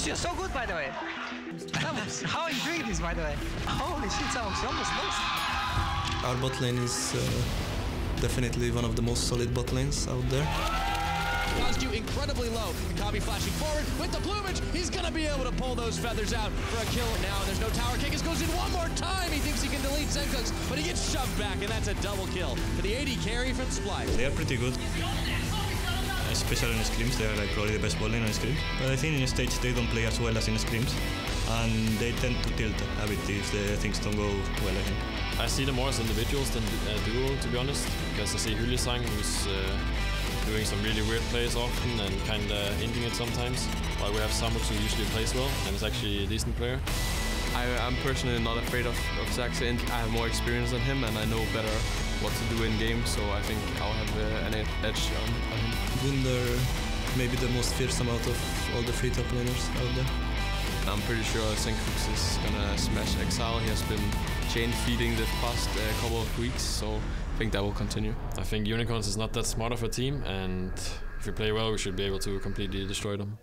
You're so good, by the way. How are you doing this, by the way? Holy shit, Kha'zix, you almost lost. Our bot lane is definitely one of the most solid bot lanes out there. Caused you incredibly low. Kabi flashing forward with the plumage. He's gonna be able to pull those feathers out for a kill now. There's no tower kick. It goes in one more time. He thinks he can delete Zenkux, but he gets shoved back, and that's a double kill for the AD carry from Splice. They are pretty good. Especially in scrims, they are like probably the best ball lane on scrims. But I think in stage they don't play as well as in scrims, and they tend to tilt a bit if the things don't go well, I think. I see them more as individuals than duo, to be honest, because I see Hylisang, who's doing some really weird plays often and kind of ending it sometimes, while we have Kha'zix who usually plays well and is actually a decent player. I'm personally not afraid of Kha'zix. I have more experience than him and I know better what to do in game, so I think I'll have an edge on him. Wunder, maybe the most fearsome out of all the free top laners out there. I'm pretty sure Zenkux is gonna smash Exile. He has been chain feeding the past couple of weeks, so I think that will continue. I think Unicorns is not that smart of a team, and if we play well, we should be able to completely destroy them.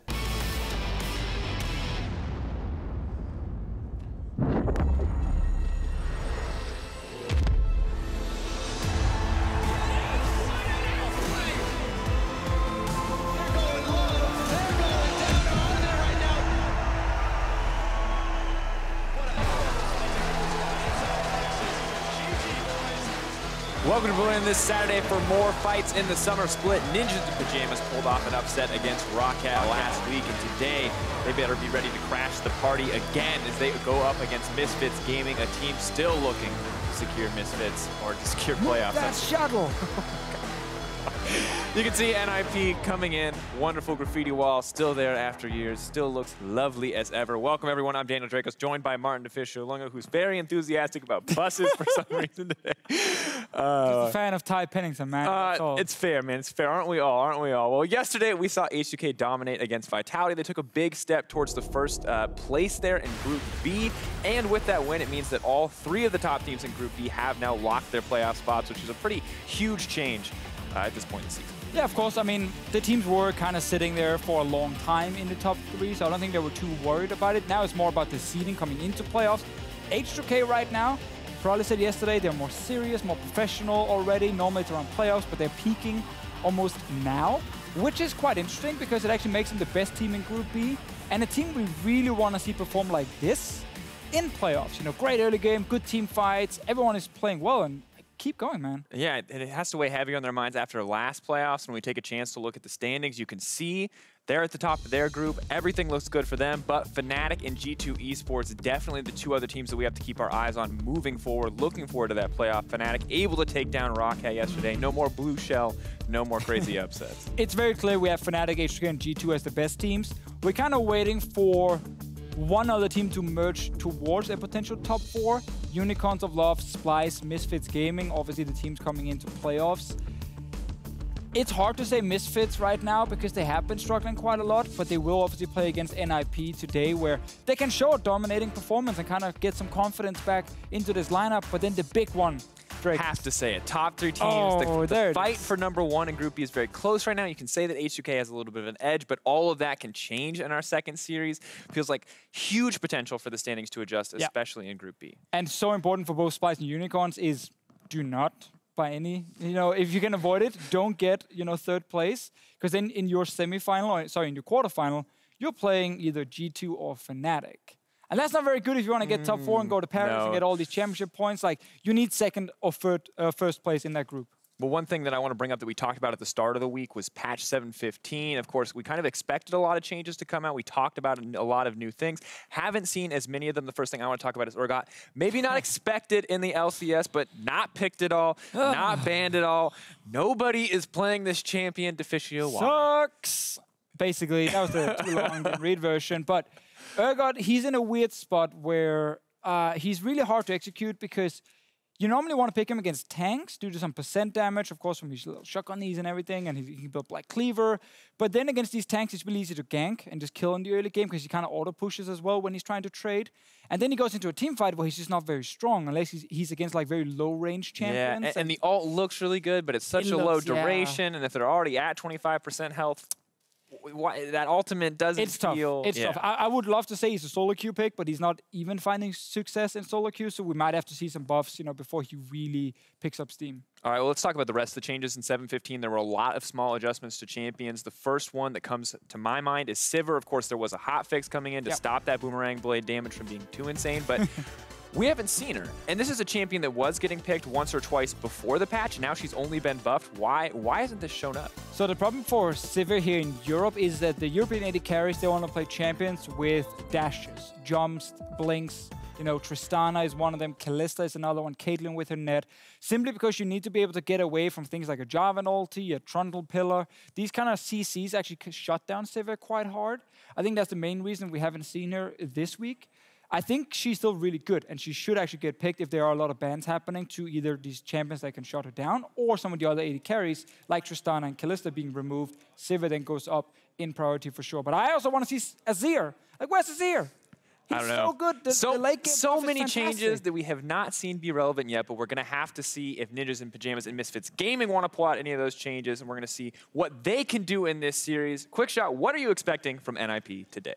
Welcome to Berlin this Saturday for more fights in the summer split. Ninjas and Pyjamas pulled off an upset against Roccat last week, and today they better be ready to crash the party again as they go up against Misfits Gaming, a team still looking to secure Misfits or to secure playoffs. That shuttle! You can see NIP coming in, wonderful graffiti wall, still there after years, still looks lovely as ever. Welcome everyone, I'm Daniel Drakos, joined by Martin Deficio, who's very enthusiastic about buses for some reason today. Just a fan of Ty Pennington, man. It's fair, man, it's fair, aren't we all, aren't we all? Well, yesterday we saw HeaQ dominate against Vitality. They took a big step towards the first place there in Group B, and with that win, it means that all three of the top teams in Group B have now locked their playoff spots, which is a pretty huge change at this point in the season. Yeah, of course. I mean, the teams were kind of sitting there for a long time in the top three, so I don't think they were too worried about it. Now it's more about the seeding coming into playoffs. H2K right now, probably said yesterday, they're more serious, more professional already. Normally it's around playoffs, but they're peaking almost now, which is quite interesting because it actually makes them the best team in Group B and a team we really want to see perform like this in playoffs. You know, great early game, good team fights, everyone is playing well, and keep going, man. Yeah, and it has to weigh heavy on their minds after last playoffs. When we take a chance to look at the standings, you can see they're at the top of their group. Everything looks good for them, but Fnatic and G2 Esports, definitely the two other teams that we have to keep our eyes on moving forward, looking forward to that playoff. Fnatic able to take down Roccat yesterday. No more blue shell, no more crazy upsets. It's very clear we have Fnatic, H2K, and G2 as the best teams. We're kind of waiting for one other team to merge towards a potential top four. Unicorns of Love, Splice, Misfits Gaming, obviously the teams coming into playoffs. It's hard to say Misfits right now because they have been struggling quite a lot, but they will obviously play against NIP today where they can show a dominating performance and kind of get some confidence back into this lineup. But then the big one, Drake. Have to say it. Top three teams. Oh, the fight for #1 in Group B is very close right now. You can say that H2K has a little bit of an edge, but all of that can change in our second series. Feels like huge potential for the standings to adjust, especially in Group B. And so important for both Splice and Unicorns is do not, by any, if you can avoid it, don't get, third place. Because then in your semifinal, or sorry, in your quarterfinal, you're playing either G2 or Fnatic. And that's not very good if you want to get top 4 and go to Paris and get all these championship points. Like, you need second or first place in that group. Well, one thing that I want to bring up that we talked about at the start of the week was patch 7.15. Of course, we kind of expected a lot of changes to come out. We talked about a lot of new things. Haven't seen as many of them. The first thing I want to talk about is Urgot. Maybe not expected in the LCS, but not picked at all, not banned at all. Nobody is playing this champion. Deficio. Sucks. Basically, that was the too long read version. But Urgot, he's in a weird spot where he's really hard to execute because you normally want to pick him against tanks due to some percent damage, of course, from his little shotgun knees and everything, and he can build Black Cleaver. But then against these tanks, it's really easy to gank and just kill in the early game because he kind of auto-pushes as well when he's trying to trade. And then he goes into a team fight where he's just not very strong unless he's against like very low-range champions. Yeah, and the ult looks really good, but it's such a low duration, and if they're already at 25% health, that ultimate doesn't feel... It's tough. I would love to say he's a solo queue pick, but he's not even finding success in solo queue, so we might have to see some buffs, before he really picks up steam. All right, well, let's talk about the rest of the changes in 7.15. There were a lot of small adjustments to champions. The first one that comes to my mind is Sivir. Of course, there was a hotfix coming in to stop that boomerang blade damage from being too insane, but... We haven't seen her, and this is a champion that was getting picked once or twice before the patch. Now she's only been buffed. Why hasn't this shown up? So the problem for Sivir here in Europe is that the European AD carries, they want to play champions with dashes, jumps, blinks. Tristana is one of them, Kalista is another one, Caitlyn with her net. Simply because you need to be able to get away from things like a Jarvan ulti, a Trundle pillar. These kind of CCs actually shut down Sivir quite hard. I think that's the main reason we haven't seen her this week. I think she's still really good, and she should actually get picked if there are a lot of bans happening to either these champions that can shut her down or some of the other AD carries, like Tristana and Kalista being removed. Sivir then goes up in priority for sure. But I also want to see Azir. Like, where's Azir? He's I don't know. So good. So many changes that we have not seen be relevant yet, but we're going to have to see if Ninjas in Pyjamas and Misfits Gaming want to pull out any of those changes, and we're going to see what they can do in this series. Quickshot, what are you expecting from NIP today?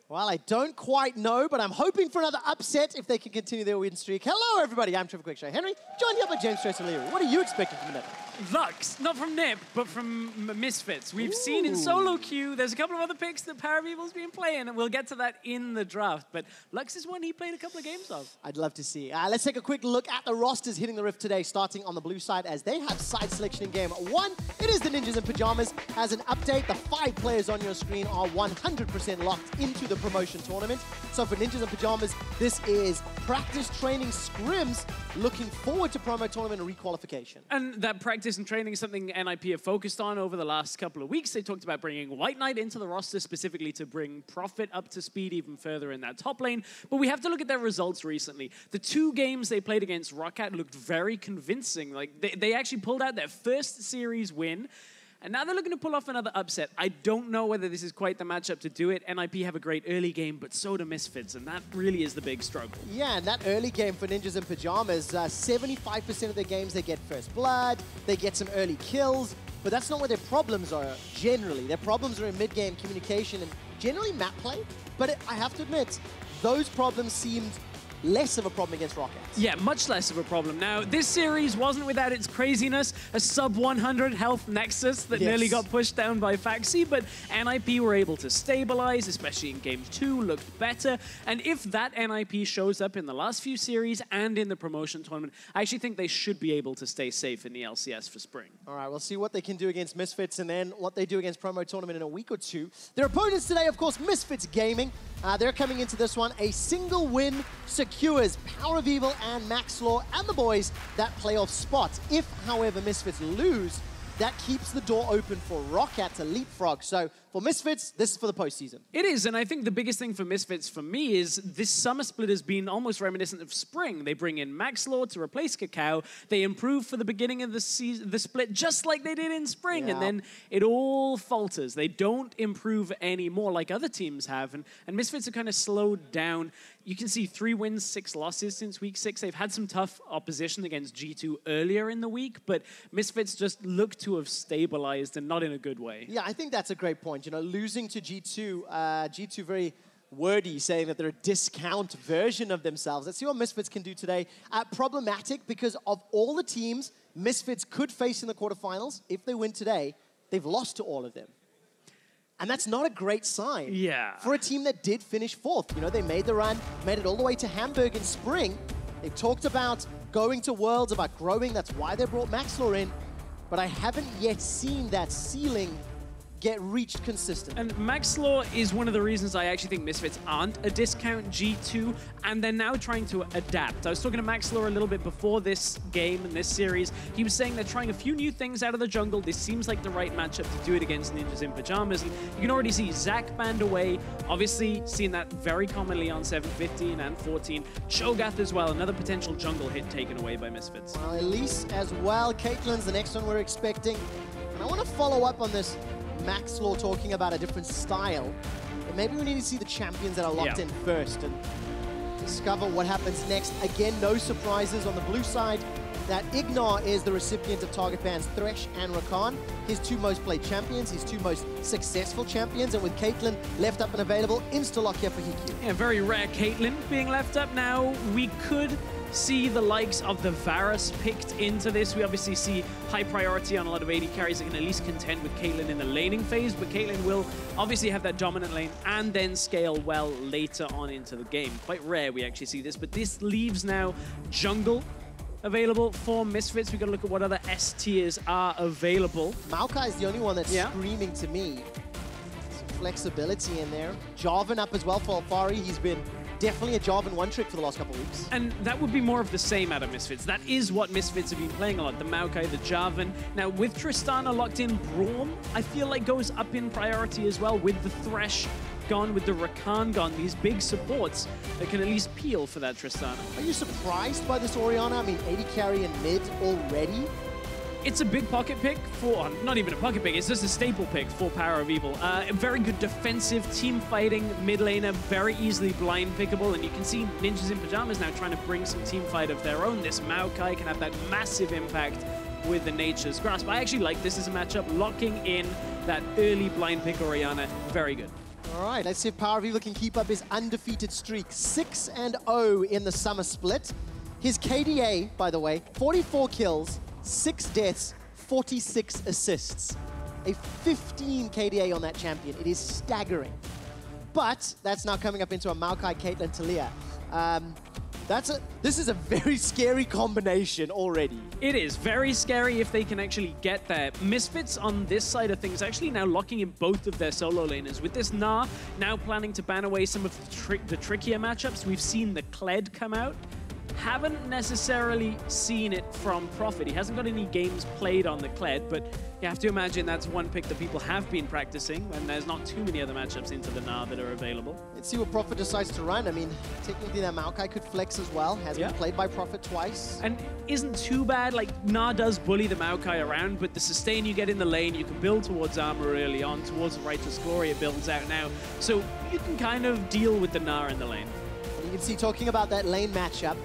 Well, I don't quite know, but I'm hoping for another upset if they can continue their win streak. Hello, everybody. I'm Trevor Quickshot. Henry, joined here by James Tristana. What are you expecting from the NIP? Lux, not from NIP, but from Misfits. We've seen in solo queue, there's a couple of other picks that PowerOfEvil's been playing, and we'll get to that in the draft. But Lux is one he played a couple of games of. I'd love to see. Let's take a quick look at the rosters hitting the Rift today, starting on the blue side as they have side selection in game one. It is the Ninjas in Pyjamas. As an update, the 5 players on your screen are 100% locked into the promotion tournament. So for Ninjas in Pyjamas, this is practice training scrims, looking forward to promo tournament and requalification. And that practice and training is something NIP have focused on over the last couple of weeks. They talked about bringing White Knight into the roster specifically to bring Prophet up to speed even further in that top lane. But we have to look at their results recently. The 2 games they played against Roccat looked very convincing. Like they actually pulled out their first series win. And now they're looking to pull off another upset. I don't know whether this is quite the matchup to do it. NIP have a great early game, but so do Misfits, and that really is the big struggle. Yeah, and that early game for Ninjas in Pyjamas, 75% of their games they get first blood, they get some early kills, but that's not where their problems are generally. Their problems are in mid-game communication and generally map play, but I have to admit, those problems seemed less of a problem against Roccat. Yeah, much less of a problem. Now, this series wasn't without its craziness, a sub-100 health Nexus that nearly got pushed down by Faxi, but NIP were able to stabilize, especially in Game 2, looked better, and if that NIP shows up in the last few series and in the promotion tournament, I actually think they should be able to stay safe in the LCS for spring. All right, we'll see what they can do against Misfits and then what they do against promo tournament in a week or two. Their opponents today, of course, Misfits Gaming. They're coming into this one, a single win secures PowerOfEvil and Maxlore and the boys that playoff spot. If, however, Misfits lose, that keeps the door open for Roccat to leapfrog. So for Misfits, this is for the postseason. It is, and I think the biggest thing for Misfits for me is this summer split has been almost reminiscent of spring. They bring in Maxlore to replace Cacao. They improve for the beginning of the split just like they did in spring, and then it all falters. They don't improve anymore like other teams have, and Misfits have kind of slowed down. You can see 3 wins, 6 losses since week 6. They've had some tough opposition against G2 earlier in the week, but Misfits just look to have stabilized and not in a good way. Yeah, I think that's a great point. You know, losing to G2, G2 very wordy, saying that they're a discount version of themselves. Let's see what Misfits can do today. Problematic because of all the teams Misfits could face in the quarterfinals, if they win today, they've lost to all of them. And that's not a great sign for a team that did finish 4th. You know, they made the run, made it all the way to Hamburg in spring. They talked about going to Worlds, about growing. That's why they brought Maxlore in. but I haven't yet seen that ceiling get reached consistently. And Maxlore is one of the reasons I actually think Misfits aren't a discount G2, and they're now trying to adapt. I was talking to Maxlore a little bit before this game and this series. He was saying they're trying a few new things out of the jungle. This seems like the right matchup to do it against Ninjas in Pyjamas. And you can already see Zac banned away. Obviously, seeing that very commonly on 7-15 and 14. Cho'Gath as well, another potential jungle hit taken away by Misfits. Well, Elise as well. Caitlyn's the next one we're expecting. And I want to follow up on this Maxlore talking about a different style. But maybe we need to see the champions that are locked in first and discover what happens next. Again, no surprises on the blue side. That Ignar is the recipient of target bans Thresh and Rakan, his two most played champions, his two most successful champions, and with Caitlyn left up and available, insta-lock here for HeaQ. Yeah, very rare Caitlyn being left up now. We could see the likes of the Varus picked into this. We obviously see high priority on a lot of AD carries that can at least contend with Caitlyn in the laning phase, but Caitlyn will obviously have that dominant lane and then scale well later on into the game. Quite rare we actually see this, but this leaves now jungle available for Misfits. We've got to look at what other S tiers are available. Maokai is the only one that's screaming to me. Some flexibility in there. Jarvan up as well for Alphari. He's been definitely a Jarvan one-trick for the last couple of weeks. And that would be more of the same out of Misfits. That is what Misfits have been playing a lot. The Maokai, the Jarvan. Now, with Tristana locked in, Braum, I feel like goes up in priority as well with the Thresh gone, with the Rakan gone. These big supports that can at least peel for that Tristana. Are you surprised by this Orianna? I mean, AD carry in mid already? It's a big pocket pick for, not even a pocket pick, it's just a staple pick for PowerOfEvil. A very good defensive, team fighting mid laner, very easily blind pickable, and you can see Ninjas in Pyjamas now trying to bring some team fight of their own. This Maokai can have that massive impact with the Nature's Grasp. I actually like this as a matchup, locking in that early blind pick Orianna, very good. All right, let's see if PowerOfEvil can keep up his undefeated streak. 6-0 in the summer split. His KDA, by the way, 44 kills, 6 deaths, 46 assists. A 15 KDA on that champion. It is staggering. But that's now coming up into a Maokai, Caitlyn, Taliyah. This is a very scary combination already. It is very scary if they can actually get there. Misfits on this side of things actually now locking in both of their solo laners. With this Gnar now planning to ban away some of the trickier matchups. We've seen the Kled come out. Haven't necessarily seen it from Prophet. He hasn't got any games played on the Kled, but you have to imagine that's one pick that people have been practicing when there's not too many other matchups into the Gnar that are available. Let's see what Prophet decides to run. I mean, technically that Maokai could flex as well. Has been played by Prophet twice. And isn't too bad. Like, Gnar does bully the Maokai around, but the sustain you get in the lane, you can build towards armor early on, towards the Righteous Glory it builds out now. So you can kind of deal with the Gnar in the lane. And you can see, talking about that lane matchup,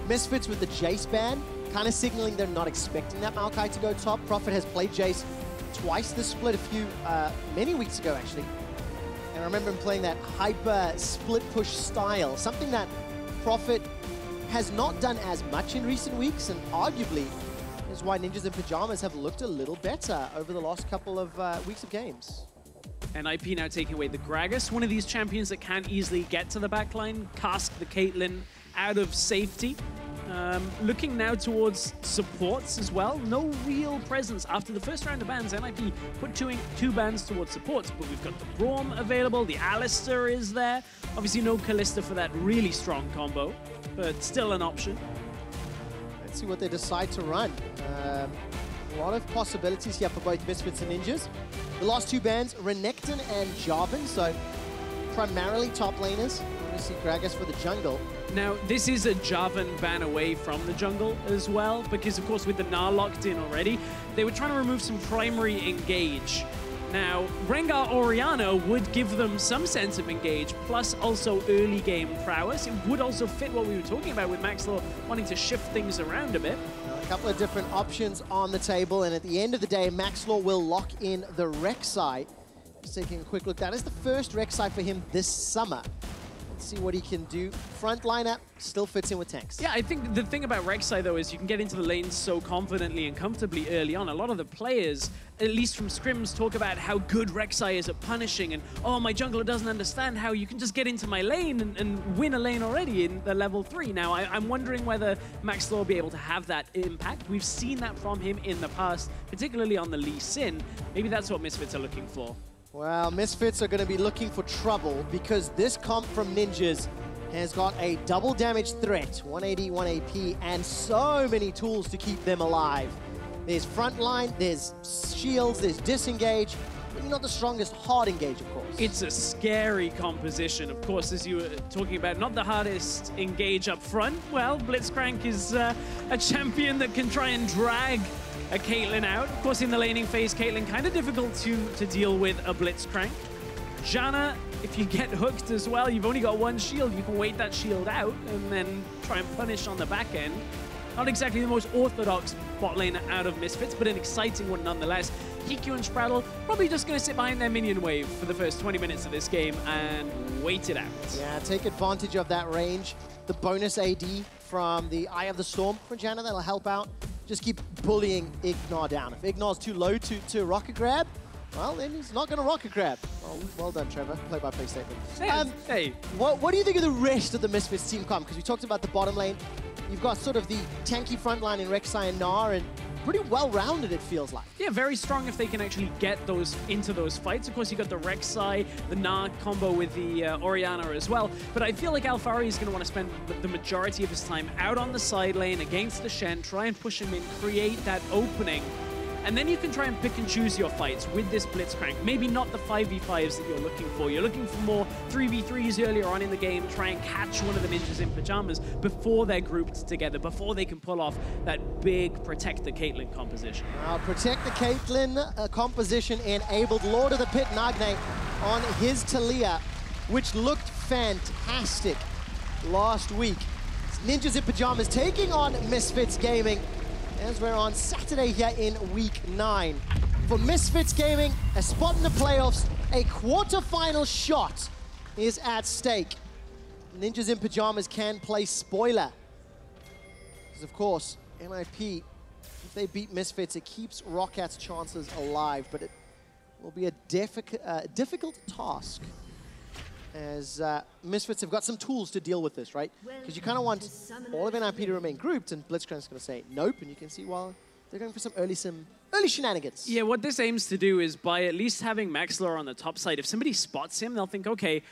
Misfits with the Jace ban, kind of signaling they're not expecting that Maokai to go top. Prophet has played Jace twice this split many weeks ago, actually. And I remember him playing that hyper split push style, something that Prophet has not done as much in recent weeks, and arguably is why Ninjas in Pyjamas have looked a little better over the last couple of weeks of games. And IP now taking away the Gragas, one of these champions that can easily get to the backline, cast the Caitlyn out of safety. Looking now towards supports as well. No real presence after the first round of bans. NIP put two bans towards supports, but we've got the Braum available, the Alistair is there. Obviously no Kalista for that really strong combo, but still an option. Let's see what they decide to run. A lot of possibilities here for both Misfits and Ninjas. The last two bans, Renekton and Jarvan, so primarily top laners. Obviously Gragas for the jungle. Now, this is a Jarvan ban away from the jungle as well, because of course with the Gnar locked in already, they were trying to remove some primary engage. Now, Rengar Orianna would give them some sense of engage, plus also early game prowess. It would also fit what we were talking about with Maxlore wanting to shift things around a bit. A couple of different options on the table, and at the end of the day, Maxlore will lock in the Rek'Sai. Just taking a quick look, that is the first Rek'Sai for him this summer. Let's see what he can do. Frontliner still fits in with tanks. Yeah, I think the thing about Rek'Sai, though, is you can get into the lanes so confidently and comfortably early on. A lot of the players, at least from scrims, talk about how good Rek'Sai is at punishing and, oh, my jungler doesn't understand how you can just get into my lane and win a lane already in the level 3. Now, I'm wondering whether Maxlore will be able to have that impact. We've seen that from him in the past, particularly on the Lee Sin. Maybe that's what Misfits are looking for. Well, Misfits are going to be looking for trouble because this comp from Ninjas has got a double damage threat, 181 AP, and so many tools to keep them alive. There's frontline, there's shields, there's disengage, but not the strongest hard engage, of course. It's a scary composition, of course, as you were talking about. Not the hardest engage up front. Well, Blitzcrank is a champion that can try and drag a Caitlyn out. Of course, in the laning phase, Caitlyn kind of difficult to deal with a Blitzcrank. Janna, if you get hooked as well, you've only got one shield. You can wait that shield out and then try and punish on the back end. Not exactly the most orthodox bot lane out of Misfits, but an exciting one nonetheless. HeaQ and sprattel probably just going to sit behind their minion wave for the first 20 minutes of this game and wait it out. Yeah, take advantage of that range. The bonus AD from the Eye of the Storm for Janna, that'll help out. Just keep bullying Ignar down. If Ignar's too low to rocket grab, well, then he's not going to rocket grab. Well done, Trevor. Play-by-play statement. Hey. What do you think of the rest of the Misfits team comp? Because we talked about the bottom lane. You've got sort of the tanky front line in Rek'Sai and Gnar, and pretty well-rounded, it feels like. Yeah, very strong if they can actually get those into those fights. Of course, you got the Rek'Sai, the Gnar combo with the Orianna as well. But I feel like Alphari is going to want to spend the majority of his time out on the side lane against the Shen, try and push him in, create that opening. And then you can try and pick and choose your fights with this Blitzcrank. Maybe not the 5v5s that you're looking for. You're looking for more 3v3s earlier on in the game, try and catch one of the ninjas in pajamas before they're grouped together, before they can pull off that big Protect the Caitlyn composition. Now, Protect the Caitlyn composition enabled Lord of the Pit Nagne on his Taliyah, which looked fantastic last week. Ninjas in Pajamas taking on Misfits Gaming, as we're on Saturday here in Week 9. For Misfits Gaming, a spot in the playoffs, a quarterfinal shot is at stake. Ninjas in Pajamas can play spoiler. Because of course, NIP, if they beat Misfits, it keeps Rockat's chances alive, but it will be a difficult task, as Misfits have got some tools to deal with this, right? Because you kind of want all of NIP to remain grouped, and Blitzcrank's going to say nope, and you can see, well, they're going for some early shenanigans. Yeah, what this aims to do is by at least having Maxlore on the top side, if somebody spots him, they'll think, okay,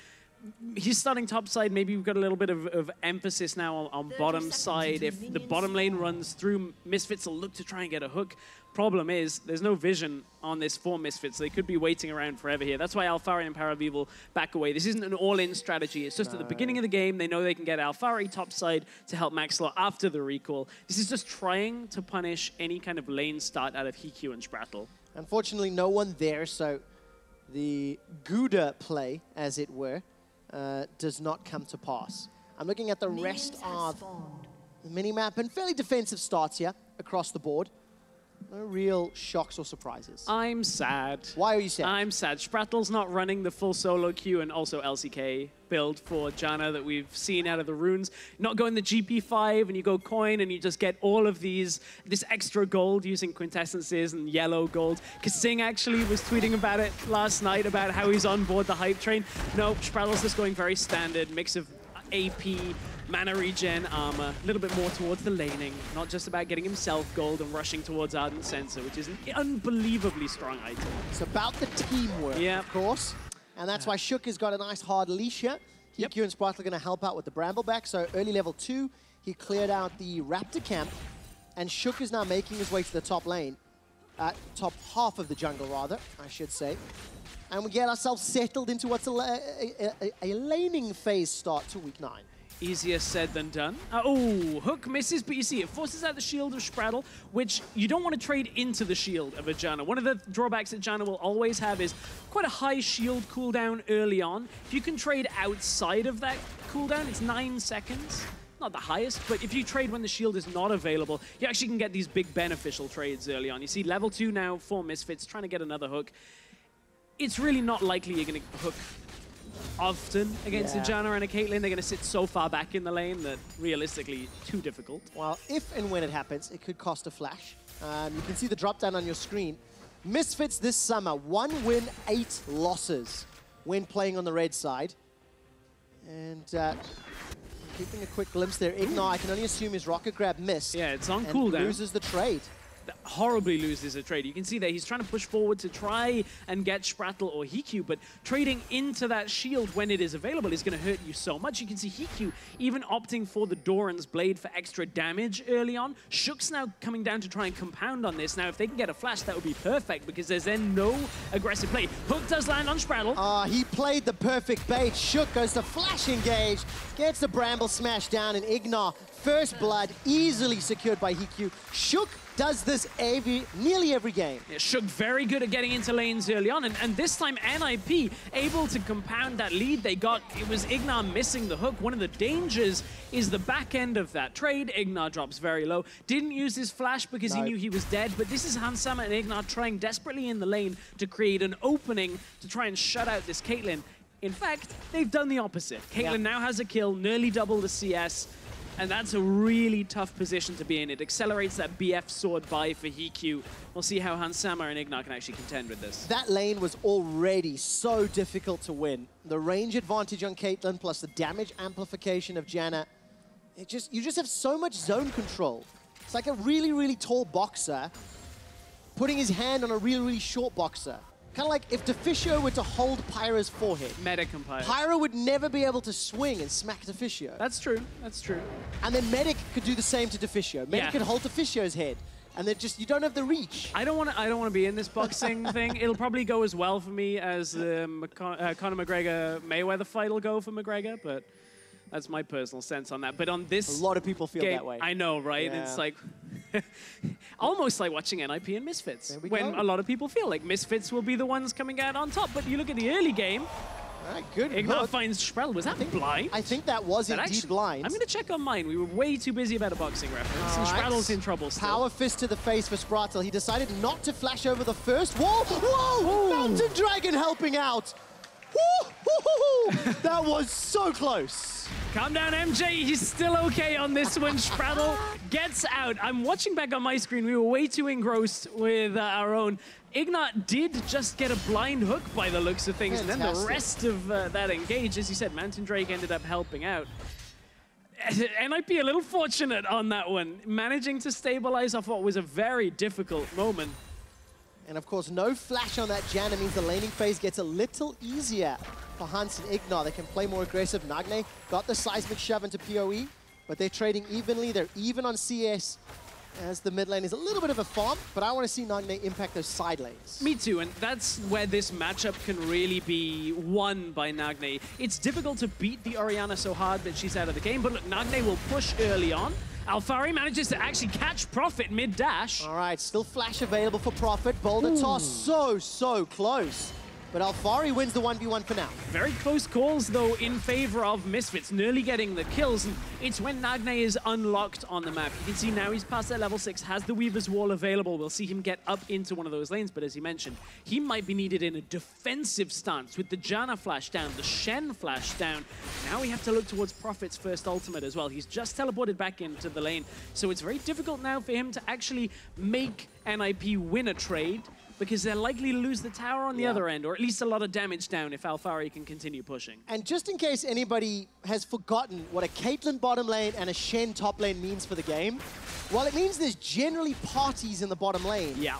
he's starting top side, maybe we've got a little bit of emphasis now on bottom side. If the bottom lane runs through, Misfits will look to try and get a hook. Problem is, there's no vision on this for Misfits. They could be waiting around forever here. That's why Alphari and PowerOfEvil back away. This isn't an all-in strategy. It's just at the beginning of the game, they know they can get Alphari topside to help Maxlore after the recall. This is just trying to punish any kind of lane start out of HeaQ and sprattel. Unfortunately, no one there, so the Gouda play, as it were, does not come to pass. I'm looking at the rest of the minimap, and fairly defensive starts here across the board. No real shocks or surprises. I'm sad. Why are you sad? I'm sad. Sprattel's not running the full solo queue and also LCK build for Janna that we've seen out of the runes. Not going the GP5 and you go coin and you just get all of this extra gold using quintessences and yellow gold. Kha'zix actually was tweeting about it last night, about how he's on board the hype train. No, Sprattel's just going very standard, mix of AP, mana regen, armor, a little bit more towards the laning, not just about getting himself gold and rushing towards Ardent Sensor, which is an unbelievably strong item. It's about the teamwork, of course, and that's why Shook has got a nice hard leash here. HeaQ and Sprattel are going to help out with the Brambleback, so early level 2, he cleared out the Raptor camp, and Shook is now making his way to the top lane, top half of the jungle rather, I should say. And we get ourselves settled into what's a laning phase start to Week 9. Easier said than done. Oh, hook misses, but you see, it forces out the shield of Sprattel, which you don't want to trade into the shield of a Janna. One of the drawbacks that Janna will always have is quite a high shield cooldown early on. If you can trade outside of that cooldown, it's 9 seconds. Not the highest, but if you trade when the shield is not available, you actually can get these big beneficial trades early on. You see level 2 now for Misfits, trying to get another hook. It's really not likely you're going to hook often against a Janna and a Caitlyn. They're going to sit so far back in the lane that realistically, too difficult. Well, if and when it happens, it could cost a flash. You can see the drop down on your screen. Misfits this summer, 1 win, 8 losses when playing on the red side. And keeping a quick glimpse there, Ignar, I can only assume his rocket grab missed. Yeah, it's on and cooldown. Loses the trade. Horribly loses a trade. You can see that he's trying to push forward to try and get sprattel or HeaQ, but trading into that shield when it is available is going to hurt you so much. You can see HeaQ even opting for the Doran's Blade for extra damage early on. Shook's now coming down to try and compound on this. Now, if they can get a flash, that would be perfect because there's then no aggressive play. Hook does land on sprattel. He played the perfect bait. Shook goes to flash engage, gets the Bramble Smash down, and Ignar, first blood, easily secured by HeaQ. Shook does this nearly every game. Yeah, Shook very good at getting into lanes early on, and this time NIP able to compound that lead they got. It was Ignar missing the hook. One of the dangers is the back end of that trade. Ignar drops very low. Didn't use his flash because he knew he was dead, but this is HeaQ and Ignar trying desperately in the lane to create an opening to try and shut out this Caitlyn. In fact, they've done the opposite. Caitlyn now has a kill, nearly double the CS. And that's a really tough position to be in. It accelerates that BF sword buy for HeaQ. We'll see how HeaQ and Ignar can actually contend with this. That lane was already so difficult to win. The range advantage on Caitlyn plus the damage amplification of Janna. You just have so much zone control. It's like a really, really tall boxer putting his hand on a really, really short boxer. Kind of like if Deficio were to hold Pyra's forehead. Medic and Pyra. Pyra would never be able to swing and smack Deficio. That's true, that's true. And then Medic could do the same to Deficio. Medic could hold Deficio's head. And then you don't have the reach. I don't want to be in this boxing thing. It'll probably go as well for me as the Conor McGregor-Mayweather fight will go for McGregor, but that's my personal sense on that. But on this a lot of people feel that way. I know, right? Yeah. It's like almost like watching NIP and Misfits. When a lot of people feel like Misfits will be the ones coming out on top. But you look at the early game. All right, good. Ignar finds sprattel. Was that blind? I think that was indeed blind. I'm going to check on mine. We were way too busy about a boxing reference. And sprattel's in trouble still. Power fist to the face for sprattel. He decided not to flash over the first wall. Whoa! Mountain Dragon helping out. That was so close. Calm down, MJ. He's still okay on this one. Sprattel gets out. I'm watching back on my screen. We were way too engrossed with our own. Ignar did just get a blind hook by the looks of things. Fantastic. And then the rest of that engage, as you said, Mountain Drake ended up helping out. NIP a little fortunate on that one, managing to stabilize off what was a very difficult moment. And of course, no flash on that Janna means the laning phase gets a little easier for HeaQ and Ignar. They can play more aggressive. Nagne got the seismic shove into PoE, but they're trading evenly. They're even on CS as the mid lane is a little bit of a farm, but I want to see Nagne impact those side lanes. Me too, and that's where this matchup can really be won by Nagne. It's difficult to beat the Orianna so hard that she's out of the game, but look, Nagne will push early on. Alphari manages to actually catch Prophet mid-dash. All right, still flash available for Prophet. Boulder toss so close. But Alphari wins the 1v1 for now. Very close calls, though, in favor of Misfits, nearly getting the kills. And it's when Nagne is unlocked on the map. You can see now he's past that level 6, has the Weaver's Wall available. We'll see him get up into one of those lanes. But as he mentioned, he might be needed in a defensive stance with the Janna flash down, the Shen flash down. Now we have to look towards Prophet's first ultimate as well. He's just teleported back into the lane. So it's very difficult now for him to actually make NIP win a trade, because they're likely to lose the tower on the other end, or at least a lot of damage down if Alphari can continue pushing. And just in case anybody has forgotten what a Caitlyn bottom lane and a Shen top lane means for the game, well, it means there's generally parties in the bottom lane. Yeah.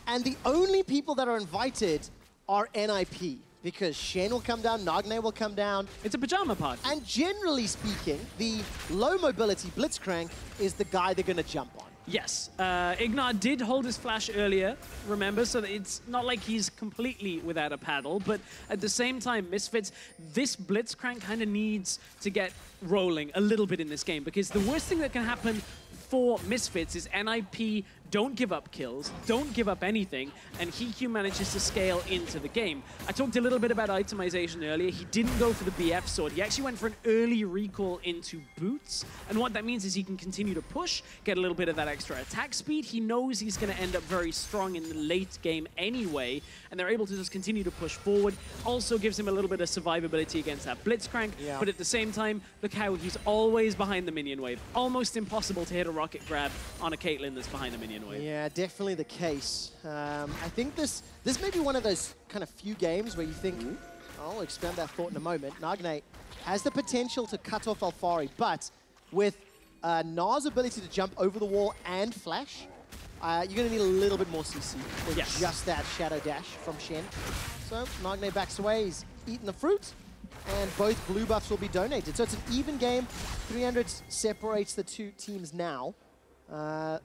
And the only people that are invited are NIP, because Shen will come down, Nagne will come down. It's a pajama party. And generally speaking, the low mobility Blitzcrank is the guy they're going to jump on. Yes, Ignar did hold his flash earlier, remember, so that it's not like he's completely without a paddle, but at the same time, Misfits, this Blitzcrank kind of needs to get rolling a little bit in this game, because the worst thing that can happen for Misfits is NIP don't give up kills, don't give up anything, and HeaQ manages to scale into the game. I talked a little bit about itemization earlier. He didn't go for the BF sword. He actually went for an early recall into boots, and what that means is he can continue to push, get a little bit of that extra attack speed. He knows he's going to end up very strong in the late game anyway, and they're able to just continue to push forward. Also gives him a little bit of survivability against that Blitzcrank, but at the same time, look how he's always behind the minion wave. Almost impossible to hit a rocket grab on a Caitlyn that's behind the minion wave. Yeah, definitely the case. I think this may be one of those kind of few games where you think, I'll expand that thought in a moment. Nagne has the potential to cut off Alphari, but with Gnar's ability to jump over the wall and flash, you're going to need a little bit more CC than just that shadow dash from Shen. So Nagne backs away, he's eaten the fruit, and both blue buffs will be donated. So it's an even game. 300 separates the two teams now.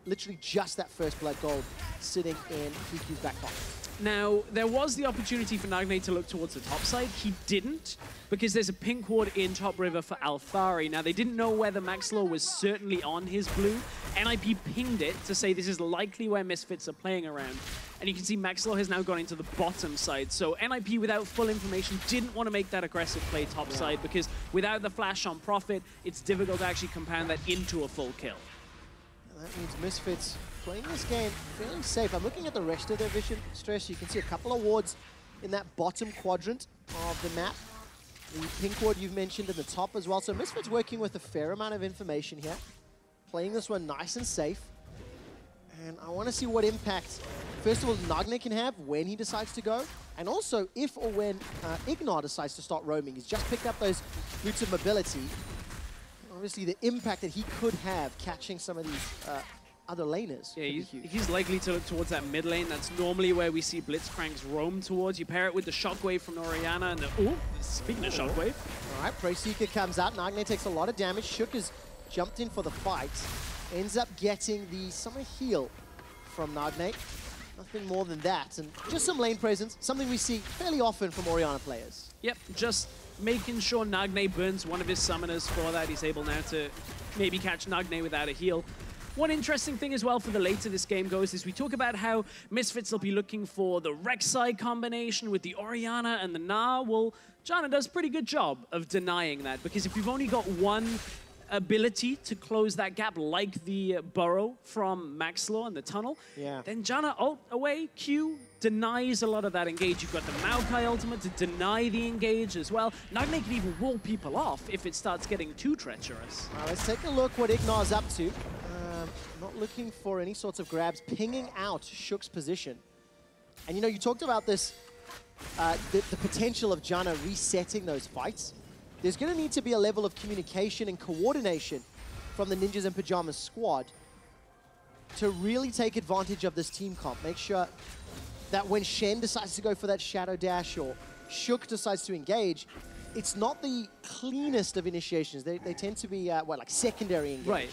Literally just that first blood gold sitting in HeaQ's back pocket. Now, there was the opportunity for Nagne to look towards the top side. He didn't, because there's a pink ward in top river for Alphari. Now, they didn't know whether Maxlore was certainly on his blue. NIP pinged it to say this is likely where Misfits are playing around. And you can see Maxlore has now gone into the bottom side. So NIP, without full information, didn't want to make that aggressive play top side, because without the flash on Prophet, it's difficult to actually compound that into a full kill. That means Misfits playing this game fairly safe. I'm looking at the rest of their vision stress. You can see a couple of wards in that bottom quadrant of the map. The pink ward you've mentioned in the top as well. So Misfits working with a fair amount of information here. Playing this one nice and safe. And I want to see what impact, first of all, Nagne can have when he decides to go. And also if or when Ignar decides to start roaming. He's just picked up those boots of mobility. Obviously, the impact that he could have catching some of these other laners. Yeah, he's likely to look towards that mid lane. That's normally where we see Blitzcranks roam towards. You pair it with the shockwave from Orianna and the... speaking of shockwave. All right, Prey Seeker comes out. Nagne takes a lot of damage. Shook has jumped in for the fight. Ends up getting the summer heal from Nagne. Nothing more than that. And just some lane presence, something we see fairly often from Orianna players. Yep, just making sure Nagne burns one of his summoners for that. He's able now to maybe catch Nagne without a heal. One interesting thing as well for the later this game goes is we talk about how Misfits will be looking for the Rek'Sai combination with the Orianna and the Gnar. Well, Janna does a pretty good job of denying that, because if you've only got one ability to close that gap like the burrow from Maxlore and the tunnel, then Janna ult away, Q denies a lot of that engage. You've got the Maokai ultimate to deny the engage as well. Nagne can even wall people off if it starts getting too treacherous. Let's take a look what Ignar's up to. Not looking for any sorts of grabs, pinging out Shook's position. And you know, you talked about this, the potential of Janna resetting those fights. There's going to need to be a level of communication and coordination from the Ninjas and Pyjamas squad to really take advantage of this team comp. Make sure that when Shen decides to go for that shadow dash or Shook decides to engage, it's not the cleanest of initiations. They tend to be, like secondary engage. Right.